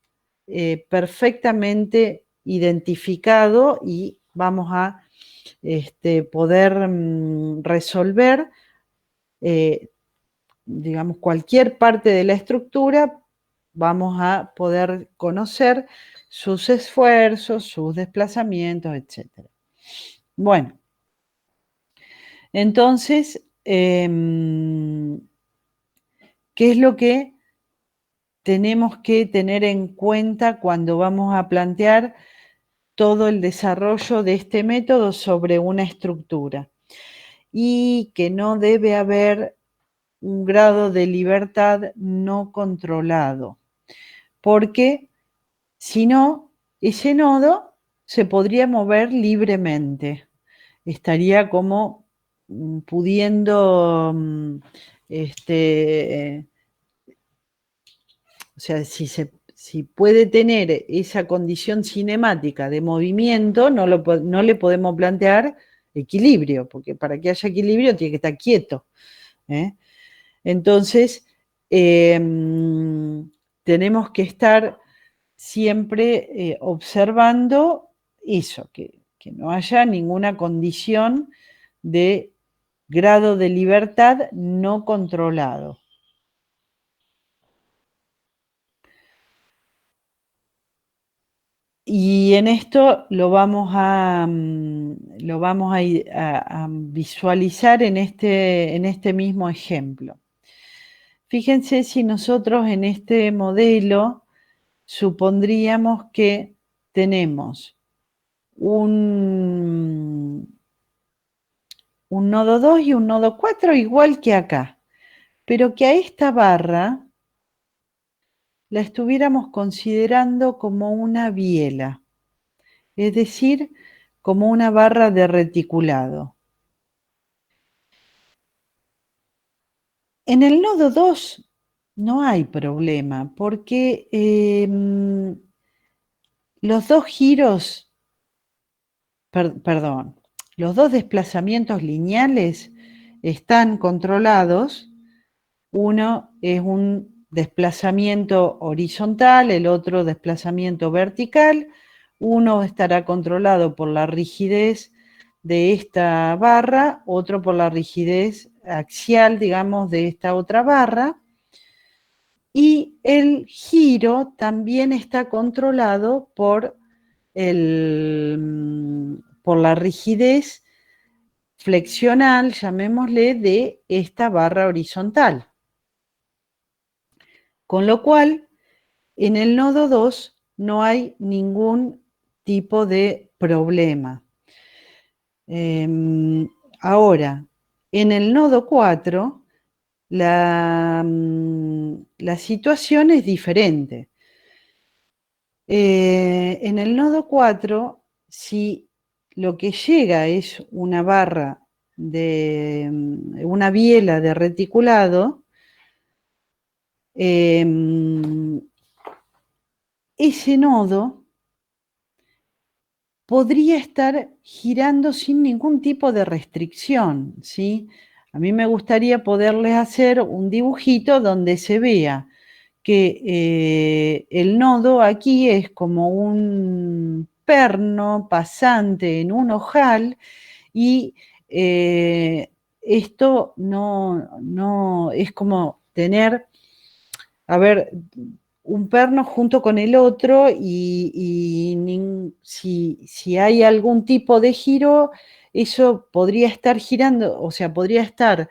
S2: perfectamente identificado y vamos a poder resolver digamos, cualquier parte de la estructura, vamos a poder conocer sus esfuerzos, sus desplazamientos, etc. Bueno, entonces, ¿qué es lo que tenemos que tener en cuenta cuando vamos a plantear todo el desarrollo de este método sobre una estructura? Y que no debe haber un grado de libertad no controlado, porque si no, ese nodo se podría mover libremente, estaría como pudiendo, o sea, si puede tener esa condición cinemática de movimiento, no le podemos plantear equilibrio, porque para que haya equilibrio tiene que estar quieto. Entonces, tenemos que estar siempre observando eso, que no haya ninguna condición de grado de libertad no controlado. Y en esto lo vamos a visualizar en este mismo ejemplo. Fíjense si nosotros en este modelo supondríamos que tenemos un nodo 2 y un nodo 4 igual que acá, pero que a esta barra la estuviéramos considerando como una biela, es decir, como una barra de reticulado. En el nodo 2 no hay problema, porque los dos giros, perdón, los dos desplazamientos lineales están controlados. Uno es un desplazamiento horizontal, el otro desplazamiento vertical. Uno estará controlado por la rigidez de esta barra, otro por la rigidez axial, digamos, de esta otra barra. Y el giro también está controlado por la rigidez flexional, llamémosle, de esta barra horizontal. Con lo cual, en el nodo 2 no hay ningún tipo de problema. Ahora, en el nodo 4, la situación es diferente. En el nodo 4, si lo que llega es una barra de una biela de reticulado, ese nodo podría estar girando sin ningún tipo de restricción, ¿sí? A mí me gustaría poderles hacer un dibujito donde se vea que el nodo aquí es como un perno pasante en un ojal y esto no es como tener, a ver, un perno junto con el otro y si hay algún tipo de giro, eso podría estar girando, o sea, podría estar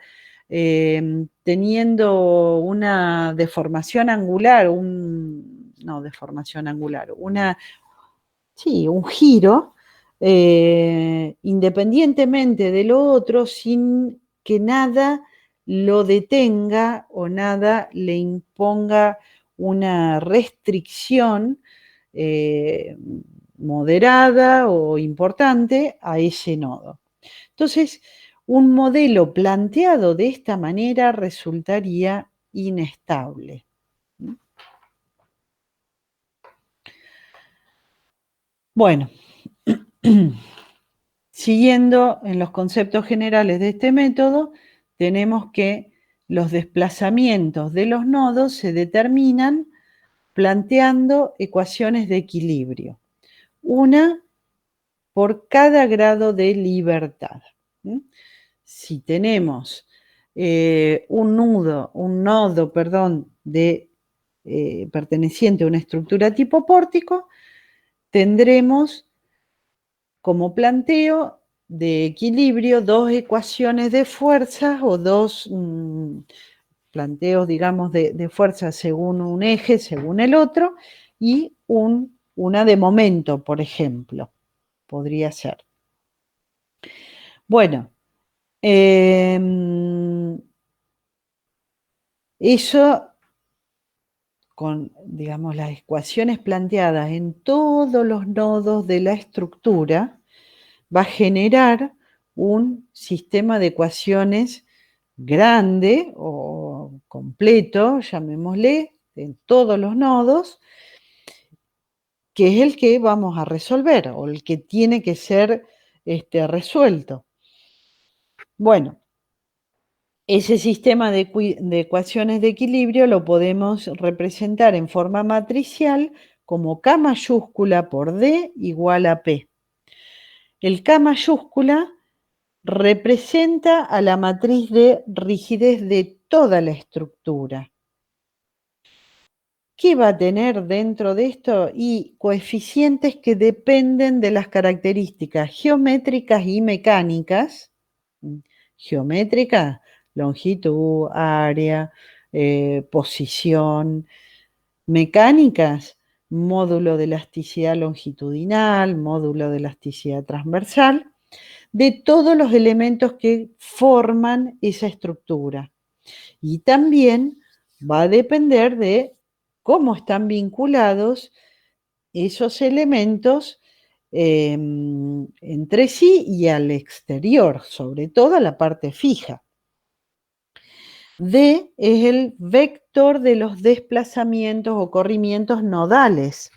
S2: teniendo una deformación angular, no deformación angular, sí, un giro, independientemente de lo otro, sin que nada lo detenga o nada le imponga una restricción moderada o importante a ese nodo. Entonces, un modelo planteado de esta manera resultaría inestable. Bueno, siguiendo en los conceptos generales de este método, tenemos que los desplazamientos de los nodos se determinan planteando ecuaciones de equilibrio, una por cada grado de libertad. Si tenemos un nodo, perteneciente a una estructura tipo pórtico, tendremos como planteo de equilibrio dos ecuaciones de fuerzas o dos planteos, digamos, de fuerzas según un eje, según el otro, y una de momento, por ejemplo, podría ser. Bueno, eso con, digamos, las ecuaciones planteadas en todos los nodos de la estructura, va a generar un sistema de ecuaciones grande o completo, llamémosle, en todos los nodos, que es el que vamos a resolver o el que tiene que ser resuelto. Bueno, ese sistema de ecuaciones de equilibrio lo podemos representar en forma matricial como K mayúscula por D igual a P. El K mayúscula representa a la matriz de rigidez de toda la estructura. ¿Qué va a tener dentro de esto? Y coeficientes que dependen de las características geométricas y mecánicas. Geométrica, longitud, área, posición. Mecánicas, módulo de elasticidad longitudinal, módulo de elasticidad transversal, de todos los elementos que forman esa estructura. Y también va a depender de cómo están vinculados esos elementos entre sí y al exterior, sobre todo a la parte fija. D es el vector de los desplazamientos o corrimientos nodales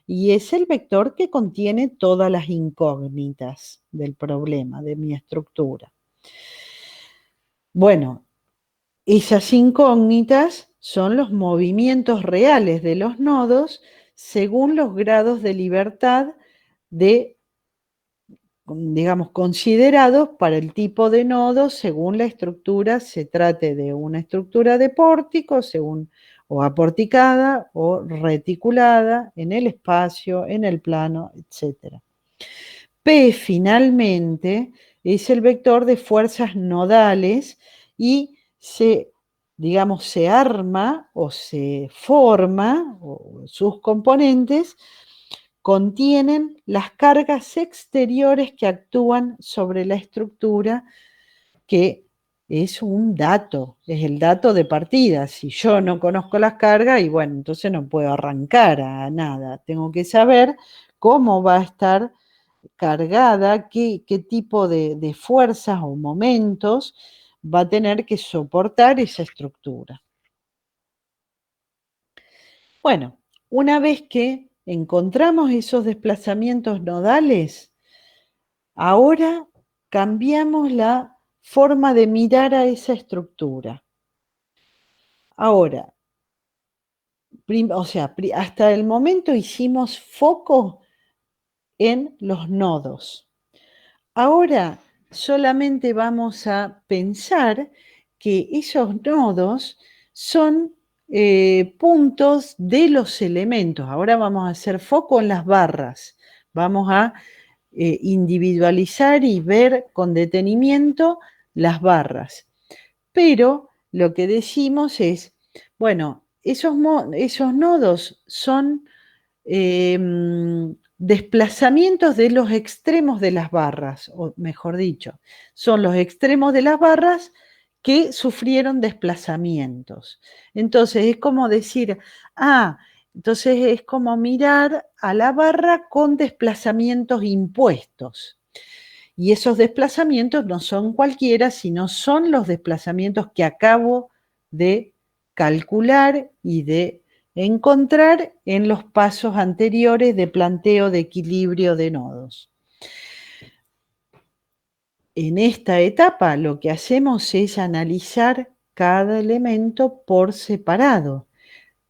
S2: y es el vector que contiene todas las incógnitas del problema, de mi estructura. Bueno, esas incógnitas son los movimientos reales de los nodos según los grados de libertad de, digamos, considerados para el tipo de nodo según la estructura, se trate de una estructura de pórtico, según o aporticada o reticulada en el espacio, en el plano, etc. P finalmente es el vector de fuerzas nodales y digamos, se arma o se forma, o sus componentes contienen las cargas exteriores que actúan sobre la estructura, que es un dato, es el dato de partida. Si yo no conozco las cargas, y bueno, entonces no puedo arrancar a nada. Tengo que saber cómo va a estar cargada, qué tipo de fuerzas o momentos va a tener que soportar esa estructura. Bueno, una vez que encontramos esos desplazamientos nodales, ahora cambiamos la forma de mirar a esa estructura. Ahora, hasta el momento hicimos foco en los nodos. Ahora solamente vamos a pensar que esos nodos son puntos de los elementos. Ahora vamos a hacer foco en las barras. Vamos a individualizar y ver con detenimiento las barras. Pero lo que decimos es, bueno, esos nodos son desplazamientos de los extremos de las barras, o mejor dicho, son los extremos de las barras que sufrieron desplazamientos. Entonces es como decir, entonces es como mirar a la barra con desplazamientos impuestos. Y esos desplazamientos no son cualquiera, sino son los desplazamientos que acabo de calcular y de encontrar en los pasos anteriores de planteo de equilibrio de nodos. En esta etapa lo que hacemos es analizar cada elemento por separado,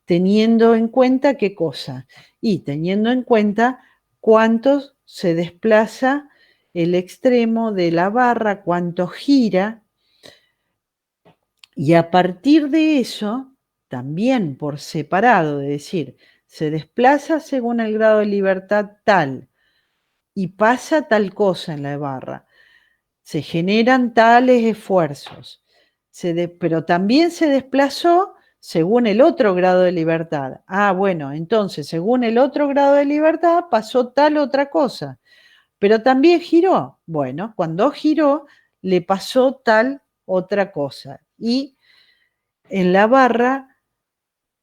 S2: teniendo en cuenta qué cosa, y teniendo en cuenta cuánto se desplaza el extremo de la barra, cuánto gira, y a partir de eso, también por separado, es decir, se desplaza según el grado de libertad tal y pasa tal cosa en la barra, se generan tales esfuerzos, pero también se desplazó según el otro grado de libertad. Bueno, entonces según el otro grado de libertad pasó tal otra cosa, pero también giró. Bueno, cuando giró le pasó tal otra cosa. Y en la barra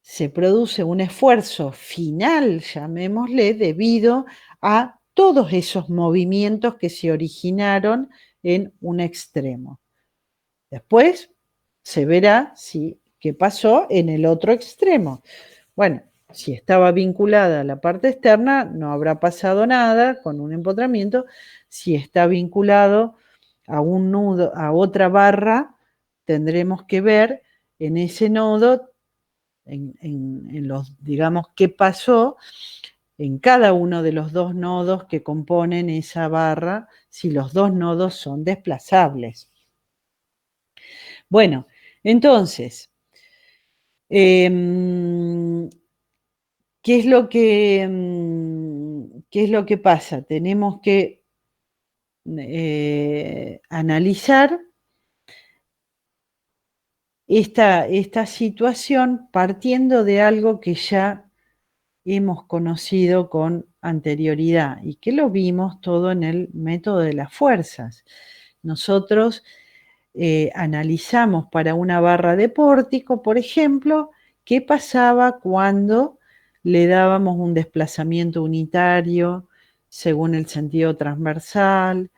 S2: se produce un esfuerzo final, llamémosle, debido a todos esos movimientos que se originaron en un extremo. Después se verá qué pasó en el otro extremo. Bueno, si estaba vinculada a la parte externa, no habrá pasado nada con un empotramiento. Si está vinculado a un nudo, a otra barra, tendremos que ver en ese nodo, en los, digamos, qué pasó en cada uno de los dos nodos que componen esa barra, si los dos nodos son desplazables. Bueno, entonces, ¿qué es lo que pasa? Tenemos que analizar esta situación partiendo de algo que ya hemos conocido con anterioridad y que lo vimos todo en el método de las fuerzas. Nosotros analizamos para una barra de pórtico, por ejemplo, qué pasaba cuando le dábamos un desplazamiento unitario según el sentido transversal,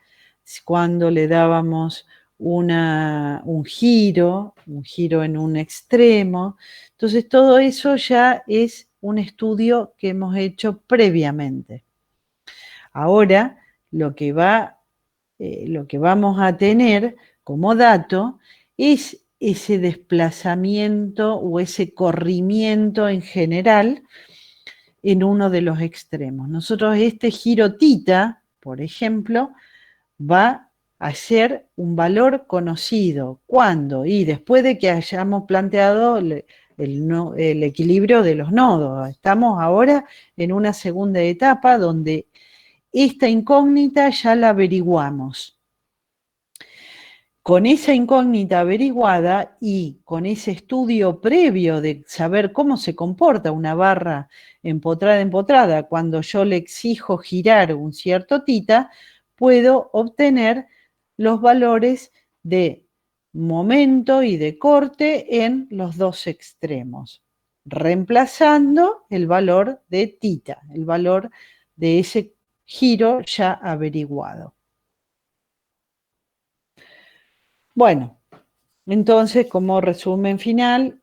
S2: cuando le dábamos un giro en un extremo. Entonces todo eso ya es un estudio que hemos hecho previamente. Ahora lo que vamos a tener como dato es ese desplazamiento o ese corrimiento en general en uno de los extremos. Nosotros este giro tita, por ejemplo, va a ser un valor conocido. ¿Cuándo? Y después de que hayamos planteado el equilibrio de los nodos. Estamos ahora en una segunda etapa donde esta incógnita ya la averiguamos. Con esa incógnita averiguada y con ese estudio previo de saber cómo se comporta una barra empotrada cuando yo le exijo girar un cierto tita, puedo obtener los valores de momento y de corte en los dos extremos, reemplazando el valor de tita, el valor de ese giro ya averiguado. Bueno, entonces, como resumen final,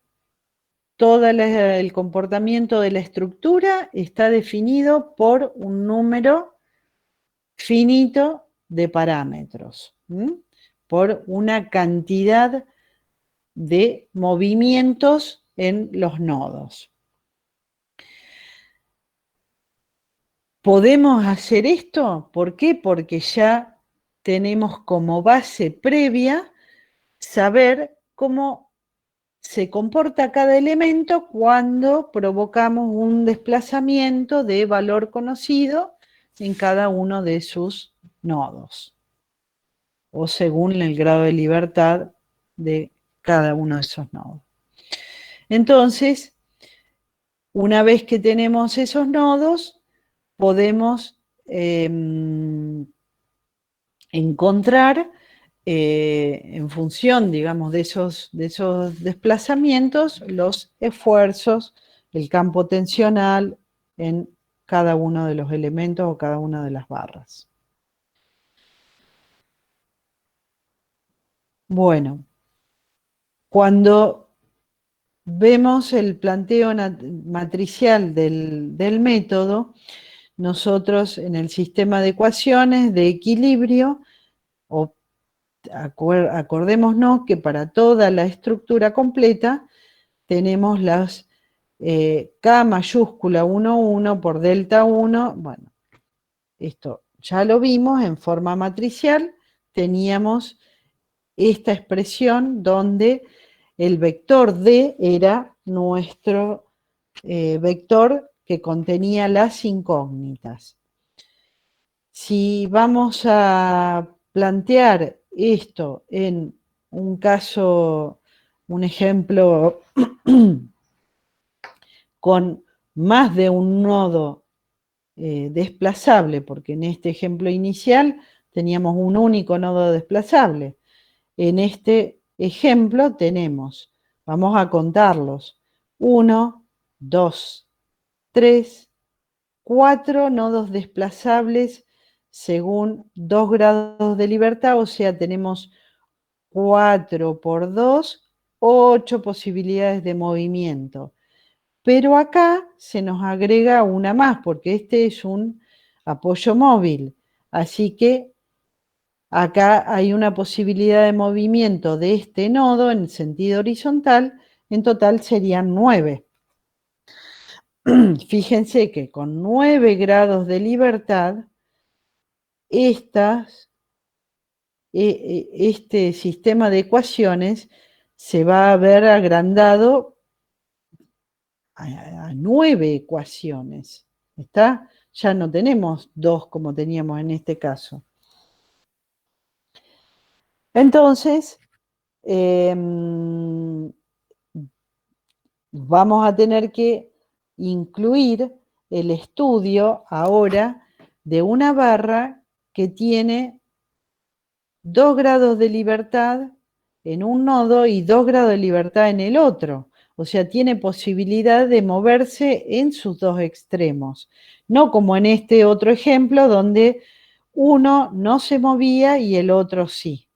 S2: todo el comportamiento de la estructura está definido por un número finito de parámetros, por una cantidad de movimientos en los nodos. ¿Podemos hacer esto? ¿Por qué? Porque ya tenemos como base previa saber cómo se comporta cada elemento cuando provocamos un desplazamiento de valor conocido en cada uno de sus nodos, o según el grado de libertad de cada uno de esos nodos. Entonces, una vez que tenemos esos nodos, podemos encontrar en función, digamos, de esos desplazamientos, los esfuerzos, el campo tensional en cada uno de los elementos o cada una de las barras. Bueno, cuando vemos el planteo matricial del método, nosotros en el sistema de ecuaciones de equilibrio, acordémonos que para toda la estructura completa tenemos las K mayúscula 1, 1 por delta 1. Bueno, esto ya lo vimos en forma matricial. Teníamos esta expresión donde el vector D era nuestro vector que contenía las incógnitas. Si vamos a plantear esto en un caso, un ejemplo con más de un nodo desplazable, porque en este ejemplo inicial teníamos un único nodo desplazable. En este ejemplo tenemos, vamos a contarlos, 1, 2, 3, 4 nodos desplazables según 2 grados de libertad, o sea, tenemos 4 por 2, 8 posibilidades de movimiento. Pero acá se nos agrega una más, porque este es un apoyo móvil. Así que acá hay una posibilidad de movimiento de este nodo en sentido horizontal. En total serían 9. Fíjense que con 9 grados de libertad, este sistema de ecuaciones se va a ver agrandado a 9 ecuaciones. ¿Está? Ya no tenemos 2 como teníamos en este caso. Entonces, vamos a tener que incluir el estudio ahora de una barra que tiene 2 grados de libertad en un nodo y 2 grados de libertad en el otro. O sea, tiene posibilidad de moverse en sus dos extremos. No como en este otro ejemplo donde uno no se movía y el otro sí.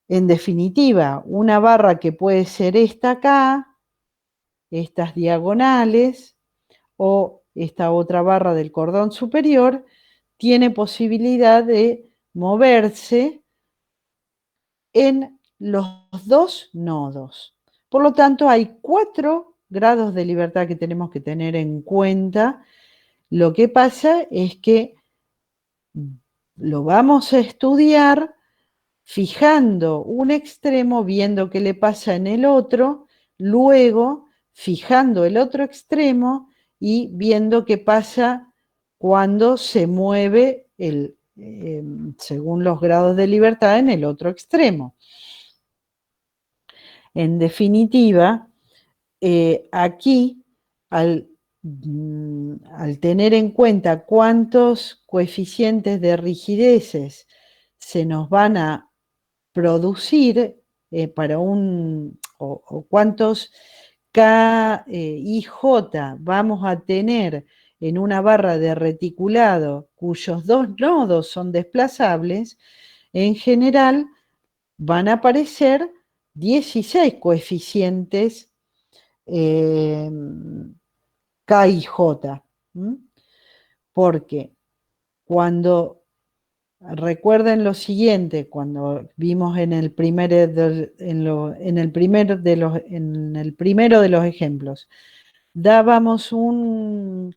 S2: En definitiva, una barra que puede ser esta acá, estas diagonales, o esta otra barra del cordón superior, tiene posibilidad de moverse en los dos nodos. Por lo tanto, hay 4 grados de libertad que tenemos que tener en cuenta. Lo que pasa es que lo vamos a estudiar fijando un extremo, viendo qué le pasa en el otro, luego fijando el otro extremo y viendo qué pasa cuando se mueve según los grados de libertad en el otro extremo. En definitiva, aquí, al tener en cuenta cuántos coeficientes de rigideces se nos van a producir para o cuántos K y J vamos a tener en una barra de reticulado cuyos dos nodos son desplazables, en general van a aparecer 16 coeficientes K y J. Porque cuando, recuerden lo siguiente, cuando vimos en el primero de los ejemplos, dábamos un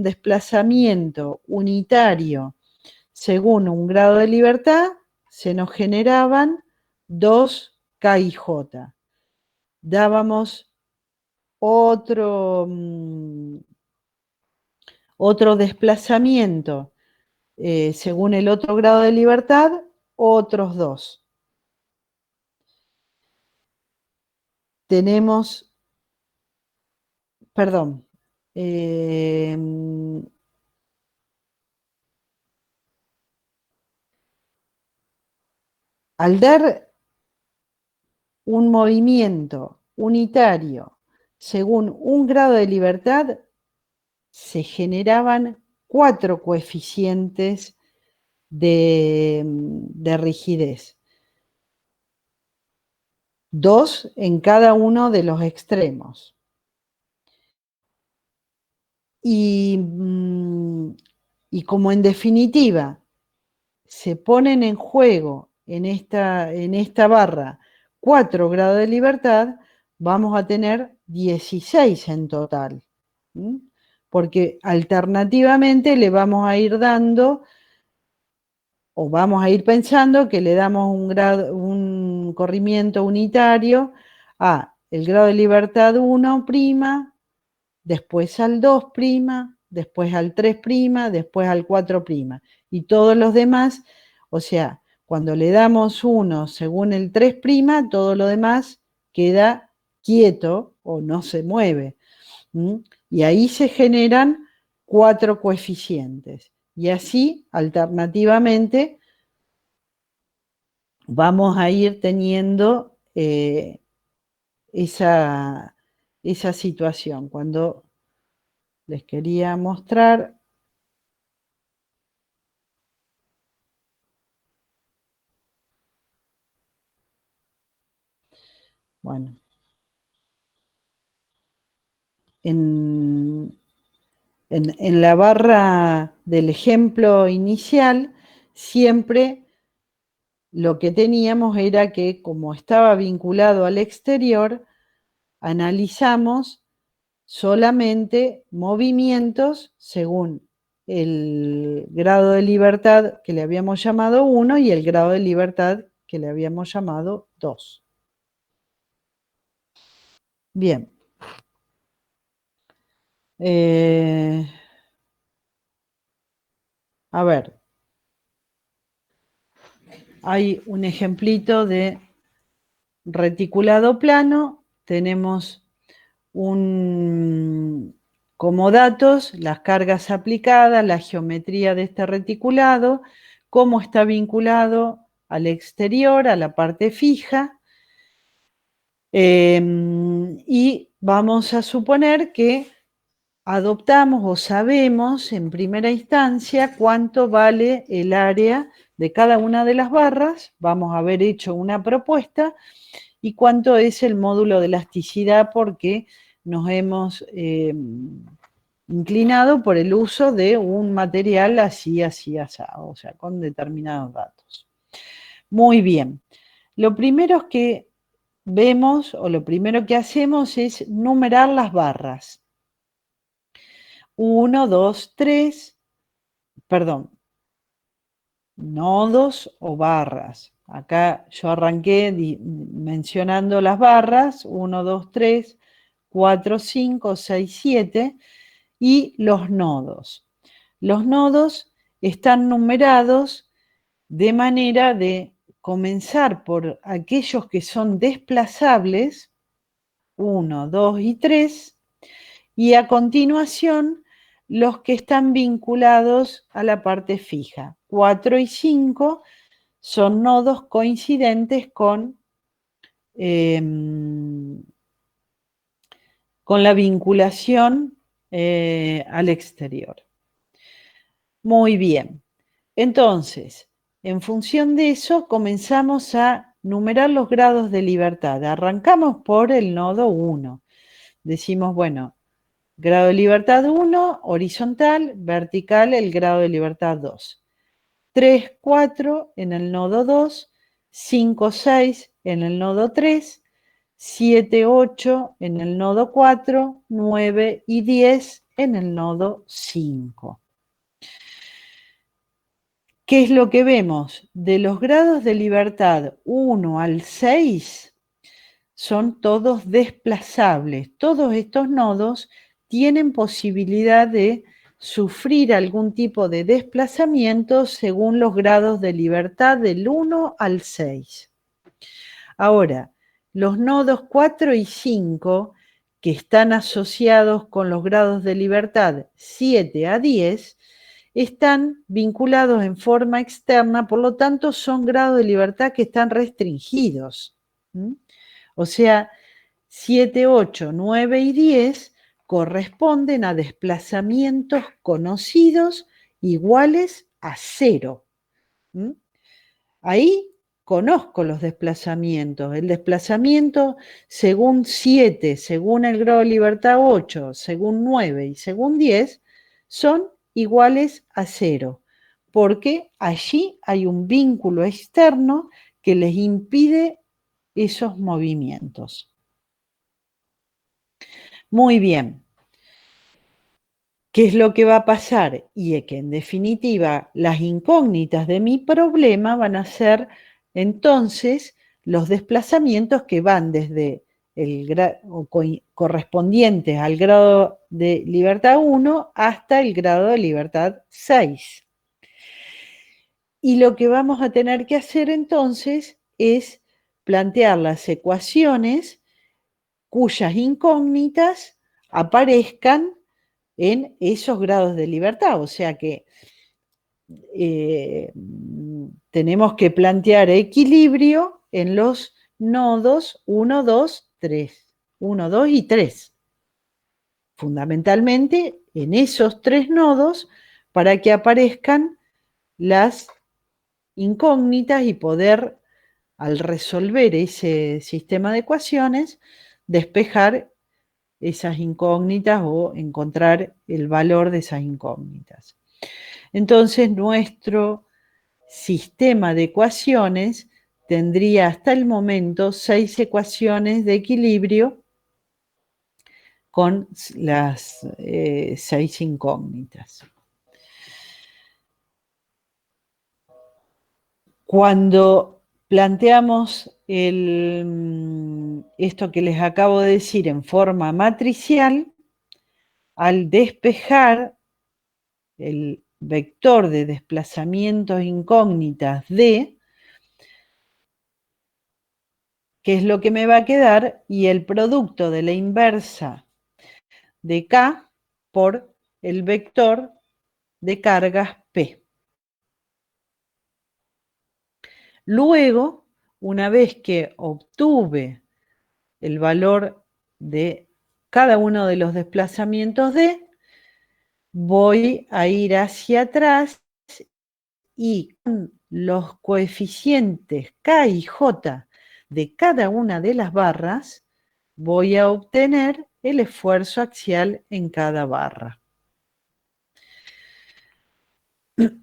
S2: desplazamiento unitario según un grado de libertad, se nos generaban 2 K y J. Dábamos otro desplazamiento según el otro grado de libertad, otros 2. Tenemos, perdón, al dar un movimiento unitario según un grado de libertad, se generaban 4 coeficientes de rigidez. 2 en cada uno de los extremos. Y como en definitiva se ponen en juego en esta barra 4 grados de libertad, vamos a tener 16 en total. Porque alternativamente le vamos a ir dando, o vamos a ir pensando que le damos un corrimiento unitario a el grado de libertad 1', después al 2', después al 3', después al 4'. Y todos los demás, o sea, cuando le damos 1 según el 3', todo lo demás queda quieto o no se mueve. Y ahí se generan 4 coeficientes. Y así, alternativamente, vamos a ir teniendo esa situación. Cuando les quería mostrar, bueno, en la barra del ejemplo inicial, siempre lo que teníamos era que, como estaba vinculado al exterior, analizamos solamente movimientos según el grado de libertad que le habíamos llamado 1 y el grado de libertad que le habíamos llamado 2. Bien. A ver. Hay un ejemplito de reticulado plano. Tenemos como datos las cargas aplicadas, la geometría de este reticulado, cómo está vinculado al exterior, a la parte fija. Y vamos a suponer que adoptamos o sabemos en primera instancia cuánto vale el área de cada una de las barras. Vamos a haber hecho una propuesta y cuánto es el módulo de elasticidad, porque nos hemos inclinado por el uso de un material así, así, asado, o sea, con determinados datos. Muy bien. lo primero que vemos o lo primero que hacemos es numerar las barras. 1, 2, 3, perdón, nodos o barras. Acá yo arranqué mencionando las barras, 1, 2, 3, 4, 5, 6, 7, y los nodos. Los nodos están numerados de manera de comenzar por aquellos que son desplazables, 1, 2 y 3, y a continuación los que están vinculados a la parte fija. 4 y 5 son nodos coincidentes con la vinculación al exterior. Muy bien. Entonces, en función de eso, comenzamos a numerar los grados de libertad. Arrancamos por el nodo 1. Decimos, bueno, grado de libertad 1, horizontal, vertical, el grado de libertad 2. 3, 4 en el nodo 2, 5, 6 en el nodo 3, 7, 8 en el nodo 4, 9 y 10 en el nodo 5. ¿Qué es lo que vemos? De los grados de libertad 1 al 6 son todos desplazables. Todos estos nodos tienen posibilidad de sufrir algún tipo de desplazamiento según los grados de libertad del 1 al 6. Ahora, los nodos 4 y 5, que están asociados con los grados de libertad 7 a 10, están vinculados en forma externa, por lo tanto son grados de libertad que están restringidos. O sea, 7, 8, 9 y 10 corresponden a desplazamientos conocidos iguales a 0. Ahí conozco los desplazamientos. El desplazamiento según 7, según el grado de libertad 8, según 9 y según 10 son iguales a 0, porque allí hay un vínculo externo que les impide esos movimientos. Muy bien. ¿Qué es lo que va a pasar? Y es que en definitiva las incógnitas de mi problema van a ser entonces los desplazamientos que van desde correspondientes al grado de libertad 1 hasta el grado de libertad 6. Y lo que vamos a tener que hacer entonces es plantear las ecuaciones cuyas incógnitas aparezcan en esos grados de libertad. O sea que tenemos que plantear equilibrio en los nodos 1, 2, 3. 1, 2 y 3. Fundamentalmente en esos 3 nodos para que aparezcan las incógnitas y poder, al resolver ese sistema de ecuaciones, despejar esas incógnitas o encontrar el valor de esas incógnitas. Entonces, nuestro sistema de ecuaciones tendría hasta el momento 6 ecuaciones de equilibrio con las 6 incógnitas. Cuando planteamos esto que les acabo de decir en forma matricial, al despejar el vector de desplazamientos incógnitas D, ¿qué es lo que me va a quedar? Y el producto de la inversa de K por el vector de cargas P. Luego, una vez que obtuve el valor de cada uno de los desplazamientos D, voy a ir hacia atrás y con los coeficientes K y J de cada una de las barras, voy a obtener el esfuerzo axial en cada barra.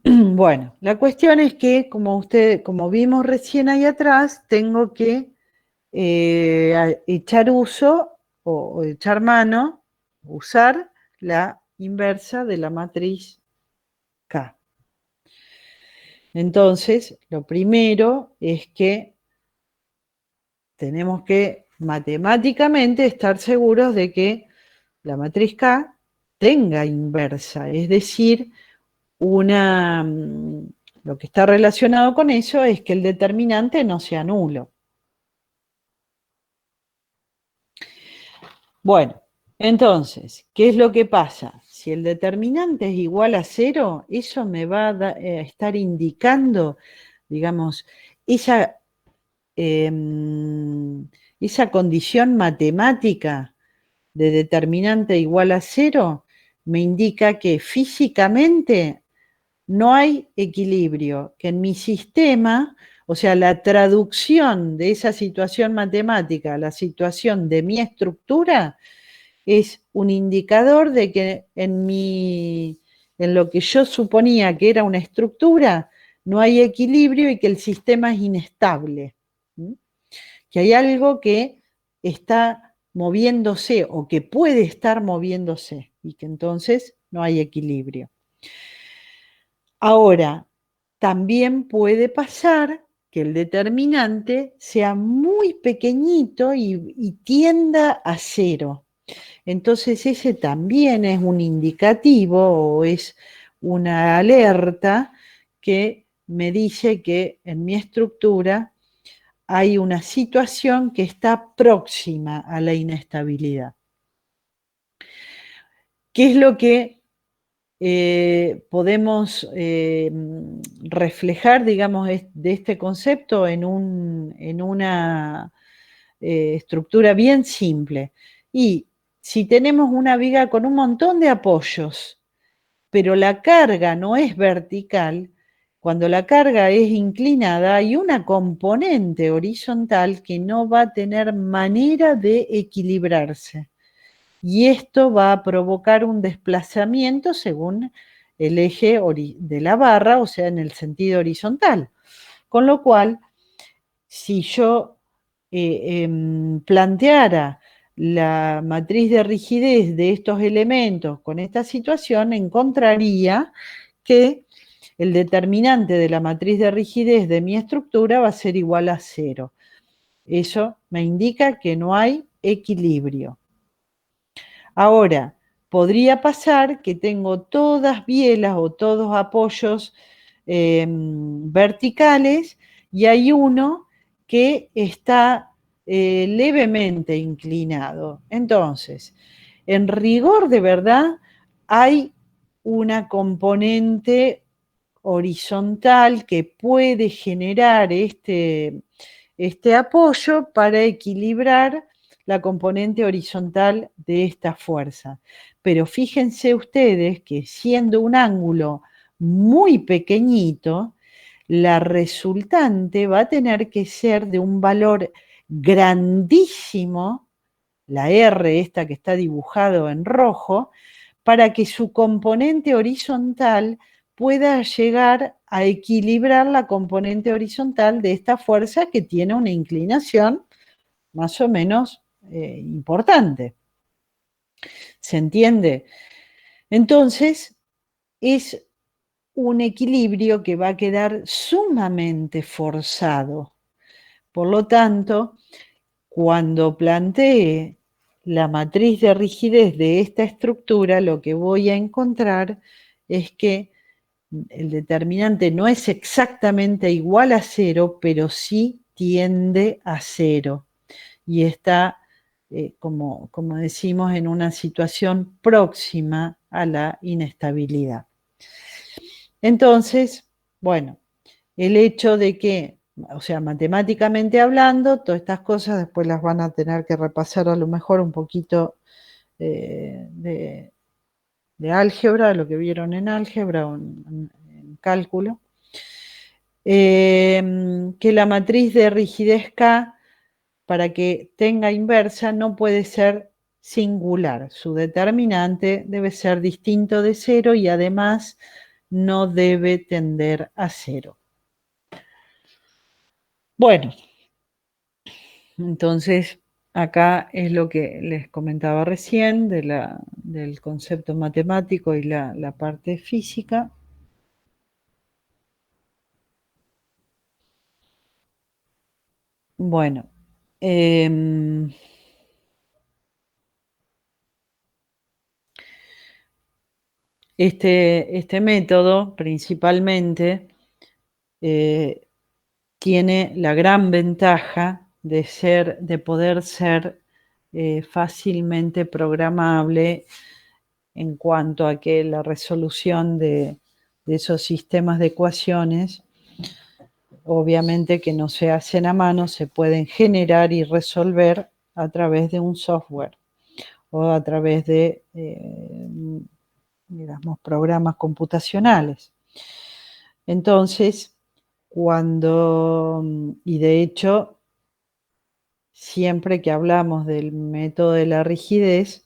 S2: Bueno, la cuestión es que, como vimos recién ahí atrás, tengo que echar uso o echar mano, usar la inversa de la matriz K. Entonces, lo primero es que tenemos que matemáticamente estar seguros de que la matriz K tenga inversa, es decir, lo que está relacionado con eso es que el determinante no sea nulo. Bueno, entonces, ¿qué es lo que pasa? Si el determinante es igual a 0, eso me va a estar indicando, digamos, esa, esa condición matemática de determinante igual a 0, me indica que físicamente no hay equilibrio, que en mi sistema, o sea, la traducción de esa situación matemática a la situación de mi estructura es un indicador de que en lo que yo suponía que era una estructura, no hay equilibrio y que el sistema es inestable. Que hay algo que está moviéndose o que puede estar moviéndose y que entonces no hay equilibrio. Ahora, también puede pasar que el determinante sea muy pequeñito y tienda a 0. Entonces ese también es un indicativo o es una alerta que me dice que en mi estructura hay una situación que está próxima a la inestabilidad. ¿Qué es lo que podemos reflejar, digamos, de este concepto en una estructura bien simple? Y si tenemos una viga con un montón de apoyos, pero la carga no es vertical, cuando la carga es inclinada, hay una componente horizontal que no va a tener manera de equilibrarse. Y esto va a provocar un desplazamiento según el eje de la barra, o sea, en el sentido horizontal. Con lo cual, si yo planteara la matriz de rigidez de estos elementos con esta situación, encontraría que el determinante de la matriz de rigidez de mi estructura va a ser igual a 0. Eso me indica que no hay equilibrio. Ahora, podría pasar que tengo todas bielas o todos apoyos verticales y hay uno que está levemente inclinado. Entonces, en rigor de verdad, hay una componente horizontal que puede generar este apoyo para equilibrar la componente horizontal de esta fuerza. Pero fíjense ustedes que siendo un ángulo muy pequeñito, la resultante va a tener que ser de un valor grandísimo, la R esta que está dibujado en rojo, para que su componente horizontal pueda llegar a equilibrar la componente horizontal de esta fuerza que tiene una inclinación más o menos importante. ¿Se entiende? Entonces, es un equilibrio que va a quedar sumamente forzado. Por lo tanto, cuando plantee la matriz de rigidez de esta estructura, lo que voy a encontrar es que el determinante no es exactamente igual a 0, pero sí tiende a 0. Y está, como decimos, en una situación próxima a la inestabilidad. Entonces, bueno, el hecho de que, o sea, matemáticamente hablando, todas estas cosas después las van a tener que repasar a lo mejor un poquito de álgebra, lo que vieron en álgebra o en cálculo, que la matriz de rigidez K, para que tenga inversa, no puede ser singular. Su determinante debe ser distinto de 0 y además no debe tender a 0. Bueno, entonces acá es lo que les comentaba recién del concepto matemático y la parte física. Bueno, este método principalmente tiene la gran ventaja de poder ser fácilmente programable en cuanto a que la resolución de esos sistemas de ecuaciones, obviamente que no se hacen a mano, se pueden generar y resolver a través de un software o a través de, digamos, programas computacionales. Entonces, y de hecho, siempre que hablamos del método de la rigidez,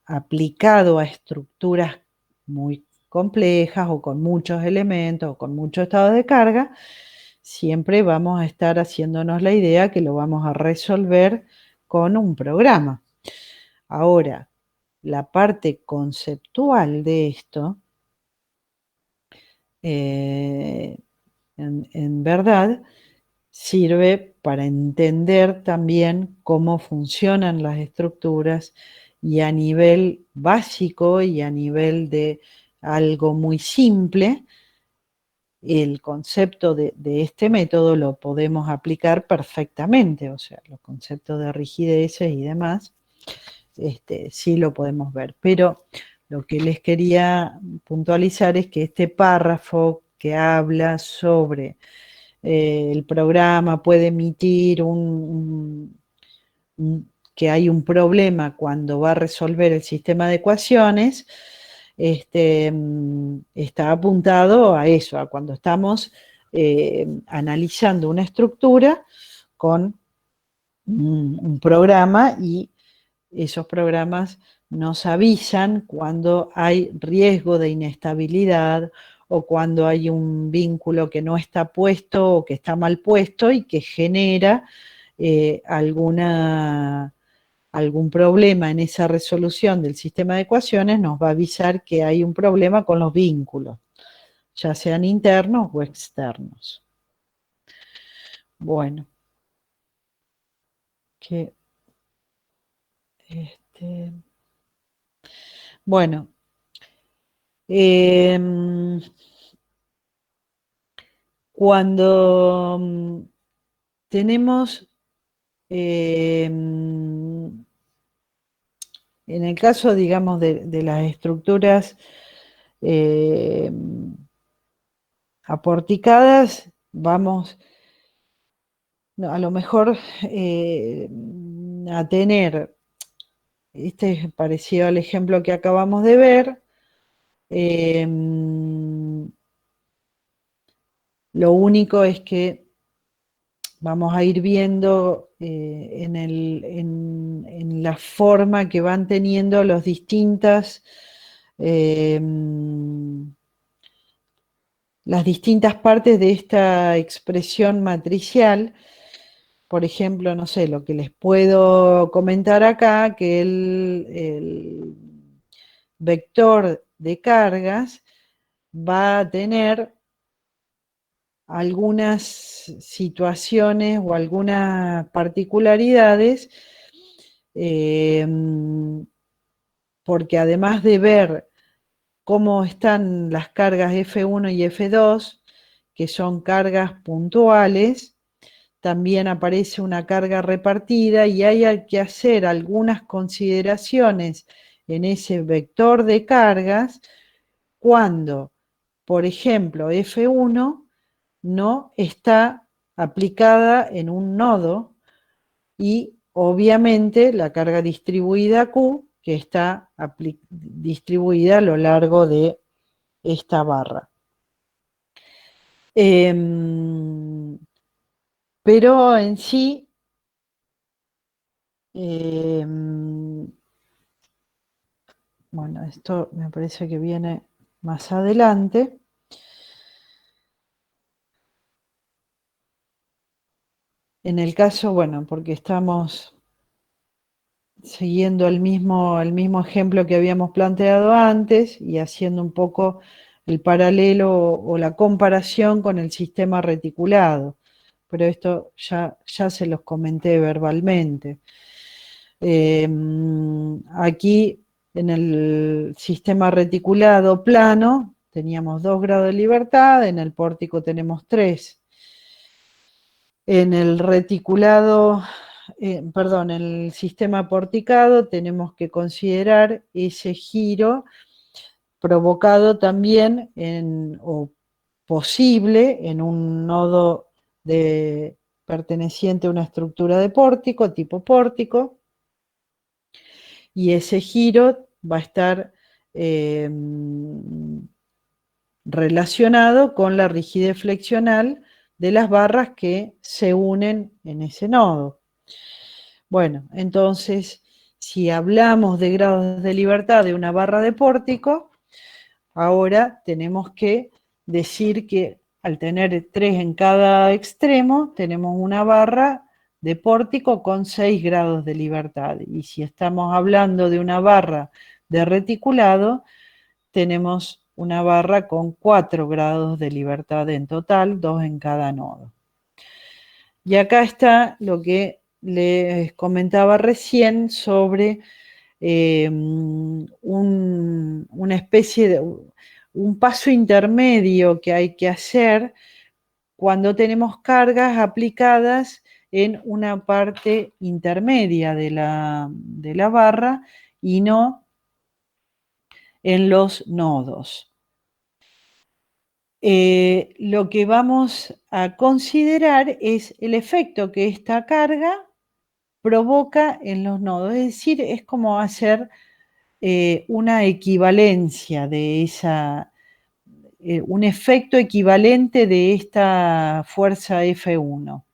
S2: aplicado a estructuras muy complejas o con muchos elementos o con muchos estados de carga, siempre vamos a estar haciéndonos la idea que lo vamos a resolver con un programa. Ahora, la parte conceptual de esto, en verdad, sirve para entender también cómo funcionan las estructuras y a nivel básico y a nivel de algo muy simple, el concepto de este método lo podemos aplicar perfectamente, o sea, los conceptos de rigideces y demás, sí lo podemos ver. Pero lo que les quería puntualizar es que este párrafo que habla sobre el programa puede emitir que hay un problema cuando va a resolver el sistema de ecuaciones, está apuntado a eso, a cuando estamos analizando una estructura con un programa, y esos programas nos avisan cuando hay riesgo de inestabilidad o cuando hay un vínculo que no está puesto o que está mal puesto y que genera algún problema en esa resolución del sistema de ecuaciones. Nos va a avisar que hay un problema con los vínculos, ya sean internos o externos. Bueno, bueno, cuando tenemos, en el caso, digamos, de las estructuras aporticadas, vamos a lo mejor a tener, este es parecido al ejemplo que acabamos de ver, lo único es que vamos a ir viendo en la forma que van teniendo las distintas partes de esta expresión matricial. Por ejemplo, no sé, lo que les puedo comentar acá, que el vector de cargas va a tener algunas situaciones o algunas particularidades, porque además de ver cómo están las cargas F1 y F2, que son cargas puntuales, también aparece una carga repartida y hay que hacer algunas consideraciones en ese vector de cargas cuando, por ejemplo, F1 no está aplicada en un nodo y obviamente la carga distribuida Q, que está distribuida a lo largo de esta barra. Pero en sí, Bueno, esto me parece que viene más adelante. En el caso, bueno, porque estamos siguiendo el mismo ejemplo que habíamos planteado antes y haciendo un poco el paralelo o la comparación con el sistema reticulado. Pero esto ya se los comenté verbalmente. Aquí en el sistema reticulado plano teníamos 2 grados de libertad, en el pórtico tenemos 3. En el reticulado, en el sistema porticado tenemos que considerar ese giro provocado también o posible en un nodo perteneciente a una estructura de pórtico, tipo pórtico, y ese giro va a estar relacionado con la rigidez flexional de las barras que se unen en ese nodo. Bueno, entonces, si hablamos de grados de libertad de una barra de pórtico, ahora tenemos que decir que al tener 3 en cada extremo, tenemos una barra de pórtico con 6 grados de libertad. Y si estamos hablando de una barra de reticulado, tenemos una barra con 4 grados de libertad en total, 2 en cada nodo. Y acá está lo que les comentaba recién sobre una especie de un paso intermedio que hay que hacer cuando tenemos cargas aplicadas en una parte intermedia de la barra y no en los nodos. Lo que vamos a considerar es el efecto que esta carga provoca en los nodos. Es decir, es como hacer una equivalencia de un efecto equivalente de esta fuerza F1.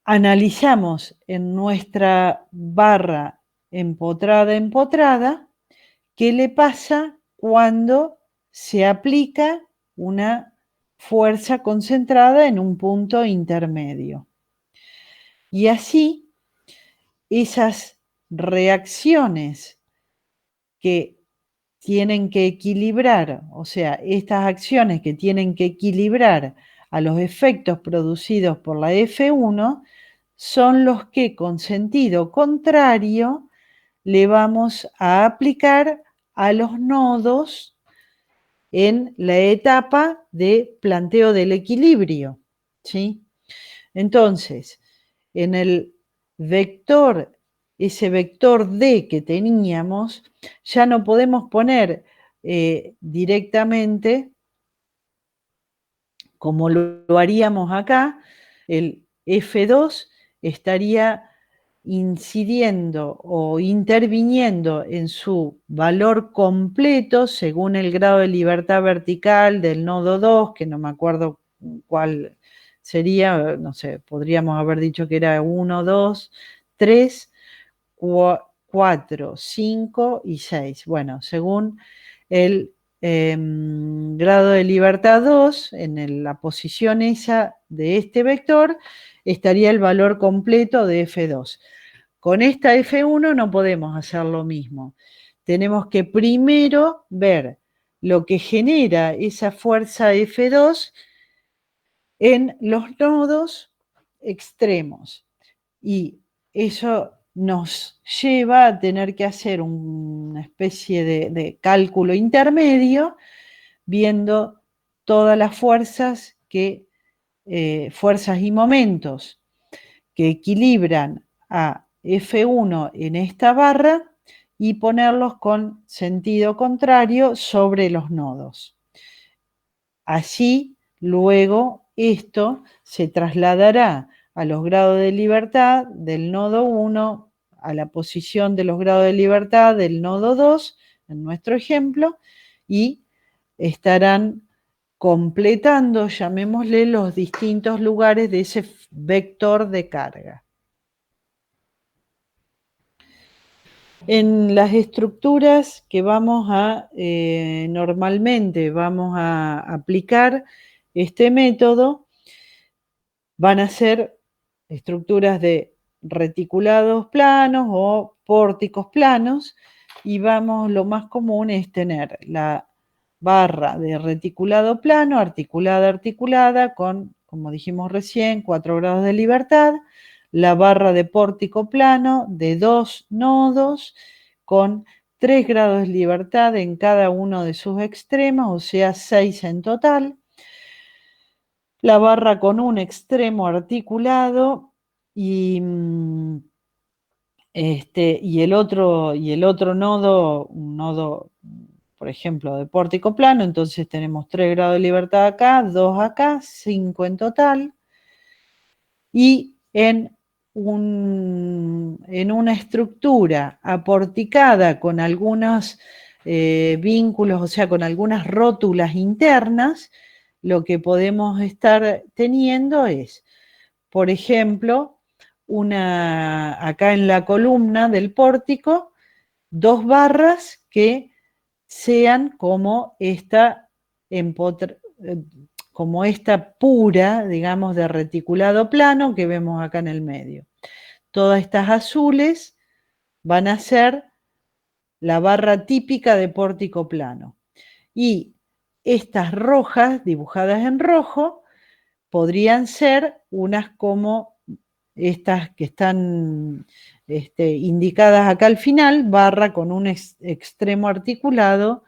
S2: Analizamos en nuestra barra empotrada qué le pasa cuando se aplica una fuerza concentrada en un punto intermedio. Y así, esas reacciones que tienen que equilibrar, o sea, estas acciones que tienen que equilibrar a los efectos producidos por la F1, son los que con sentido contrario le vamos a aplicar a los nodos en la etapa de planteo del equilibrio, ¿sí? Entonces, en el vector, ese vector D que teníamos, ya no podemos poner directamente, como lo haríamos acá, el F2 estaría incidiendo o interviniendo en su valor completo según el grado de libertad vertical del nodo 2, que no me acuerdo cuál sería, no sé, podríamos haber dicho que era 1, 2, 3, 4, 5 y 6. Bueno, según el grado de libertad 2, en la posición esa de este vector, estaría el valor completo de F2. Con esta F1 no podemos hacer lo mismo. Tenemos que primero ver lo que genera esa fuerza F2 en los nodos extremos. Y eso nos lleva a tener que hacer una especie de cálculo intermedio, viendo todas las fuerzas fuerzas y momentos que equilibran a F1 en esta barra y ponerlos con sentido contrario sobre los nodos. Así, luego, esto se trasladará a los grados de libertad del nodo 1, a la posición de los grados de libertad del nodo 2, en nuestro ejemplo, y estarán completando, llamémosle, los distintos lugares de ese vector de carga. En las estructuras que normalmente vamos a aplicar este método, van a ser estructuras de reticulados planos o pórticos planos, y lo más común es tener la barra de reticulado plano, articulada, con, como dijimos recién, 4 grados de libertad, la barra de pórtico plano de 2 nodos con 3 grados de libertad en cada uno de sus extremos, o sea, 6 en total, la barra con un extremo articulado y, y el otro nodo, un nodo, por ejemplo, de pórtico plano, entonces tenemos 3 grados de libertad acá, 2 acá, 5 en total, y en una estructura aporticada con algunos vínculos, o sea, con algunas rótulas internas, lo que podemos estar teniendo es, por ejemplo, acá en la columna del pórtico, 2 barras que sean como esta pura, digamos, de reticulado plano que vemos acá en el medio. Todas estas azules van a ser la barra típica de pórtico plano. Y estas rojas, dibujadas en rojo, podrían ser unas como estas que están indicadas acá al final, barra con un extremo articulado,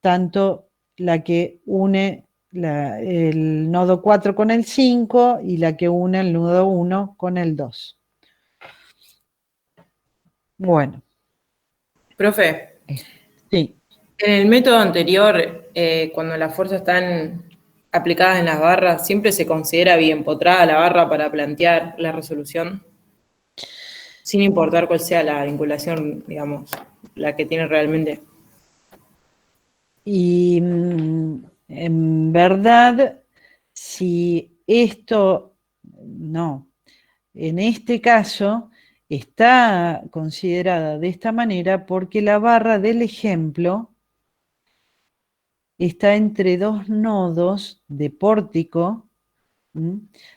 S2: tanto la que une el nodo 4 con el 5 y la que une el nodo 1 con el 2. Bueno.
S4: Profe,
S2: Sí.
S4: en el método anterior, cuando las fuerzas están aplicadas en las barras, ¿siempre se considera bien potrada la barra para plantear la resolución? Sin importar cuál sea la vinculación, digamos, la que tiene realmente.
S2: Y en verdad, si esto, no, en este caso está considerada de esta manera porque la barra del ejemplo está entre 2 nodos de pórtico,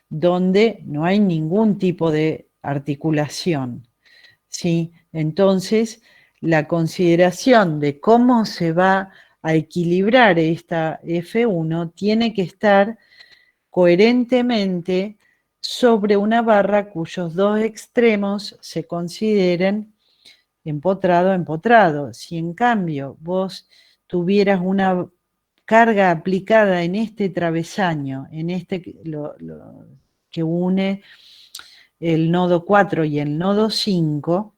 S2: donde no hay ningún tipo de articulación, ¿sí? Entonces, la consideración de cómo se va a equilibrar esta F1 tiene que estar coherentemente sobre una barra cuyos 2 extremos se consideren empotrado. Si en cambio vos tuvieras una carga aplicada en este travesaño, en este que une el nodo 4 y el nodo 5,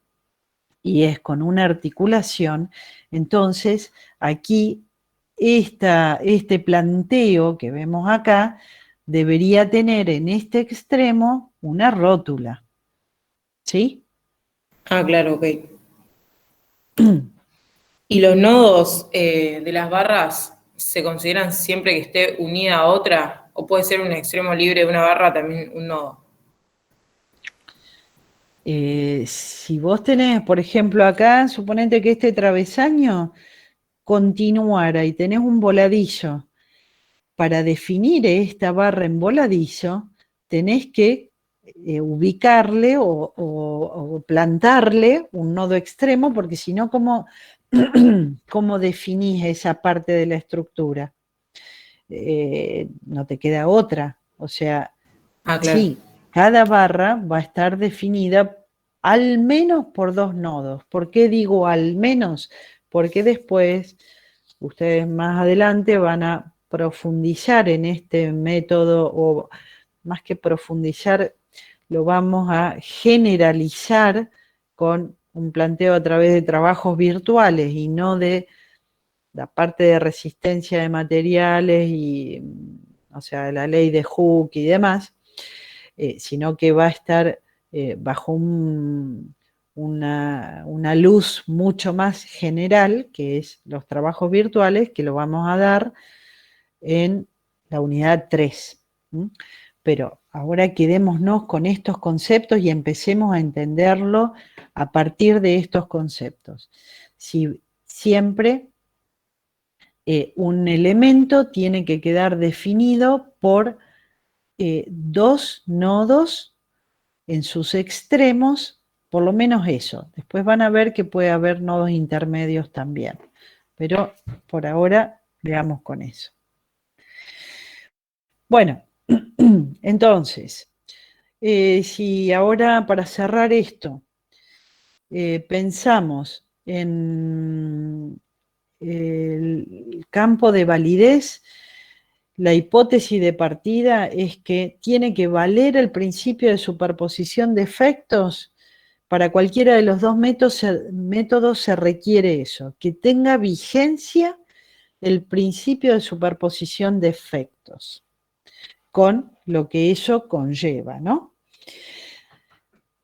S2: y es con una articulación, entonces aquí este planteo que vemos acá debería tener en este extremo una rótula, ¿sí?
S4: Ah, claro, ok. ¿Y los nodos de las barras se consideran siempre que esté unida a otra? ¿O puede ser un extremo libre de una barra también un nodo?
S2: Si vos tenés, por ejemplo, acá, suponete que este travesaño continuara y tenés un voladillo, para definir esta barra en voladizo, tenés que ubicarle o plantarle un nodo extremo, porque si no, ¿cómo definís esa parte de la estructura? No te queda otra. O sea,
S4: Ah, claro.
S2: sí, cada barra va a estar definida al menos por 2 nodos. ¿Por qué digo al menos? Porque después, ustedes más adelante van a profundizar en este método, o más que profundizar, lo vamos a generalizar con un planteo a través de trabajos virtuales y no de la parte de resistencia de materiales y, o sea, de la ley de Hooke y demás, sino que va a estar bajo una luz mucho más general, que es los trabajos virtuales, que lo vamos a dar en la unidad 3. Pero ahora quedémonos con estos conceptos y empecemos a entenderlo a partir de estos conceptos. Si siempre un elemento tiene que quedar definido por dos nodos en sus extremos, por lo menos eso. Después van a ver que puede haber nodos intermedios también. Pero por ahora veamos con eso. Bueno, entonces, si ahora para cerrar esto, pensamos en el campo de validez, la hipótesis de partida es que tiene que valer el principio de superposición de efectos. Para cualquiera de los dos métodos se requiere eso, que tenga vigencia el principio de superposición de efectos, con lo que eso conlleva, ¿no?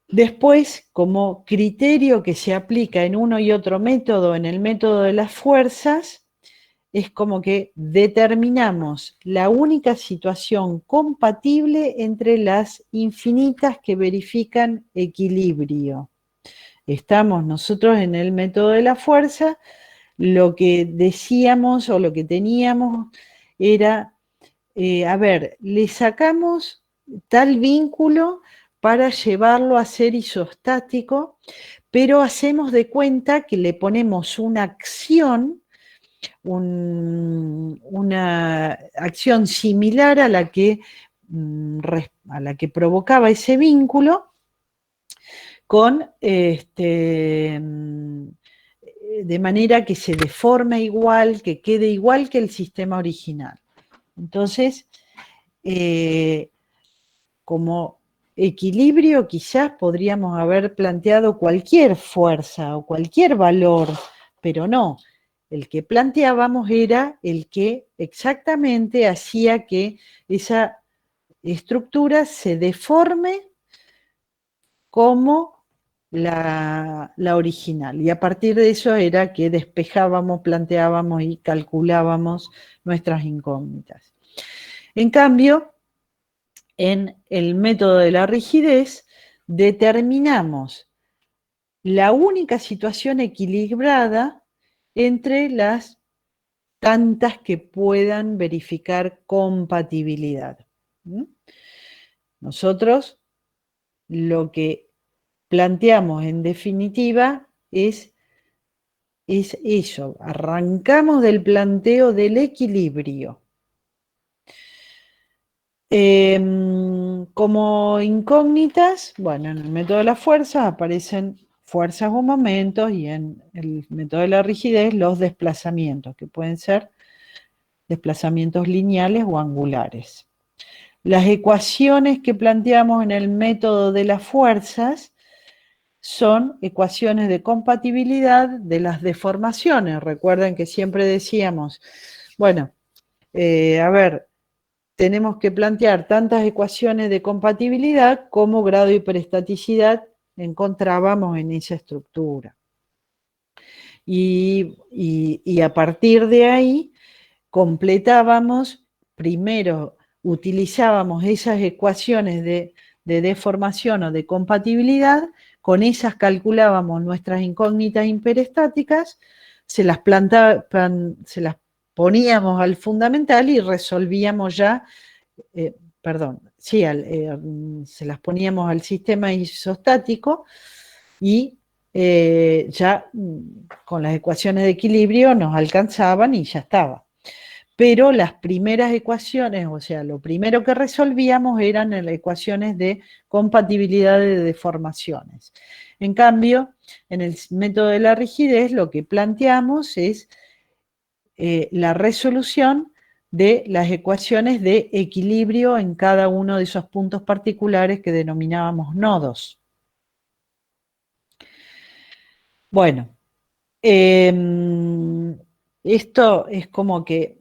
S2: Después, como criterio que se aplica en uno y otro método, en el método de las fuerzas, es como que determinamos la única situación compatible entre las infinitas que verifican equilibrio. Estamos nosotros en el método de la fuerza, lo que decíamos o lo que teníamos era, a ver, le sacamos tal vínculo para llevarlo a ser isostático, pero hacemos de cuenta que le ponemos una acción, una acción similar a la que provocaba ese vínculo, con de manera que se deforme igual, que quede igual que el sistema original. Entonces, como equilibrio quizás podríamos haber planteado cualquier fuerza o cualquier valor, pero no. El que planteábamos era el que exactamente hacía que esa estructura se deforme como la original. Y a partir de eso era que despejábamos, planteábamos y calculábamos nuestras incógnitas. En cambio, en el método de la rigidez, determinamos la única situación equilibrada entre las tantas que puedan verificar compatibilidad. Nosotros lo que planteamos en definitiva es eso, arrancamos del planteo del equilibrio. Como incógnitas, bueno, en el método de las fuerzas aparecen fuerzas o momentos y en el método de la rigidez los desplazamientos, que pueden ser desplazamientos lineales o angulares. Las ecuaciones que planteamos en el método de las fuerzas son ecuaciones de compatibilidad de las deformaciones. Recuerden que siempre decíamos, bueno, a ver, tenemos que plantear tantas ecuaciones de compatibilidad como grado de hiperestaticidad encontrábamos en esa estructura. Y a partir de ahí completábamos, primero utilizábamos esas ecuaciones de deformación o de compatibilidad, con esas calculábamos nuestras incógnitas hiperestáticas, se las poníamos al fundamental y resolvíamos ya, se las poníamos al sistema isostático y ya con las ecuaciones de equilibrio nos alcanzaban y ya estaba. Pero las primeras ecuaciones, o sea, lo primero que resolvíamos eran las ecuaciones de compatibilidad de deformaciones. En cambio, en el método de la rigidez lo que planteamos es la resolución de las ecuaciones de equilibrio en cada uno de esos puntos particulares que denominábamos nodos. Bueno, esto es como que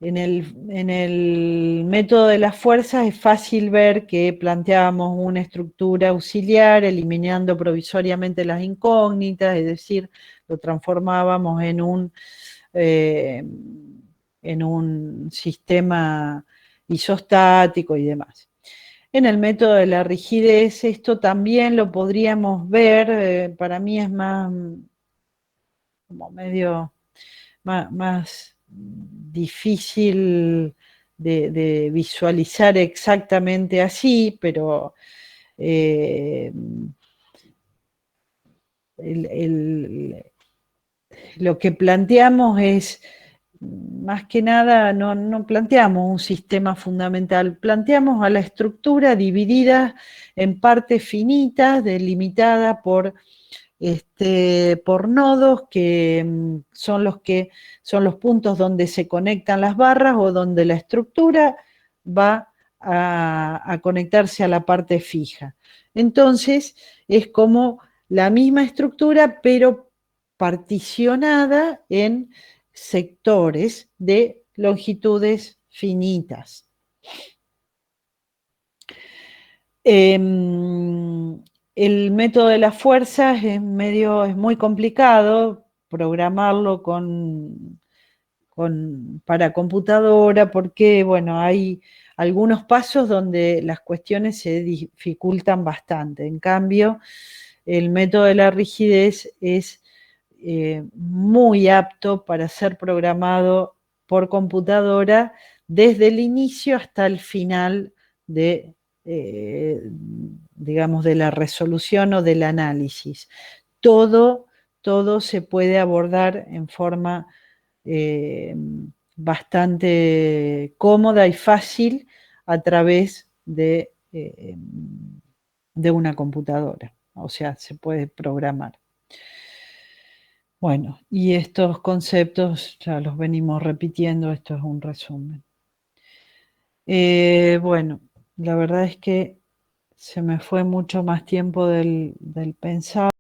S2: en el método de las fuerzas es fácil ver que planteábamos una estructura auxiliar eliminando provisoriamente las incógnitas, es decir, lo transformábamos en un sistema isostático y demás. En el método de la rigidez, esto también lo podríamos ver, para mí es más, como medio, más difícil de visualizar exactamente así, pero lo que planteamos es, más que nada, no planteamos un sistema fundamental, planteamos a la estructura dividida en partes finitas, delimitada por nodos que son los puntos donde se conectan las barras o donde la estructura va a conectarse a la parte fija. Entonces, es como la misma estructura, pero particionada en sectores de longitudes finitas. El método de las fuerzas es muy complicado programarlo para computadora porque, bueno, hay algunos pasos donde las cuestiones se dificultan bastante. En cambio, el método de la rigidez es muy apto para ser programado por computadora desde el inicio hasta el final de, digamos, de la resolución o del análisis. Todo se puede abordar en forma bastante cómoda y fácil a través de una computadora. O sea, se puede programar. Bueno, y estos conceptos ya los venimos repitiendo, esto es un resumen. Bueno, la verdad es que se me fue mucho más tiempo del pensado.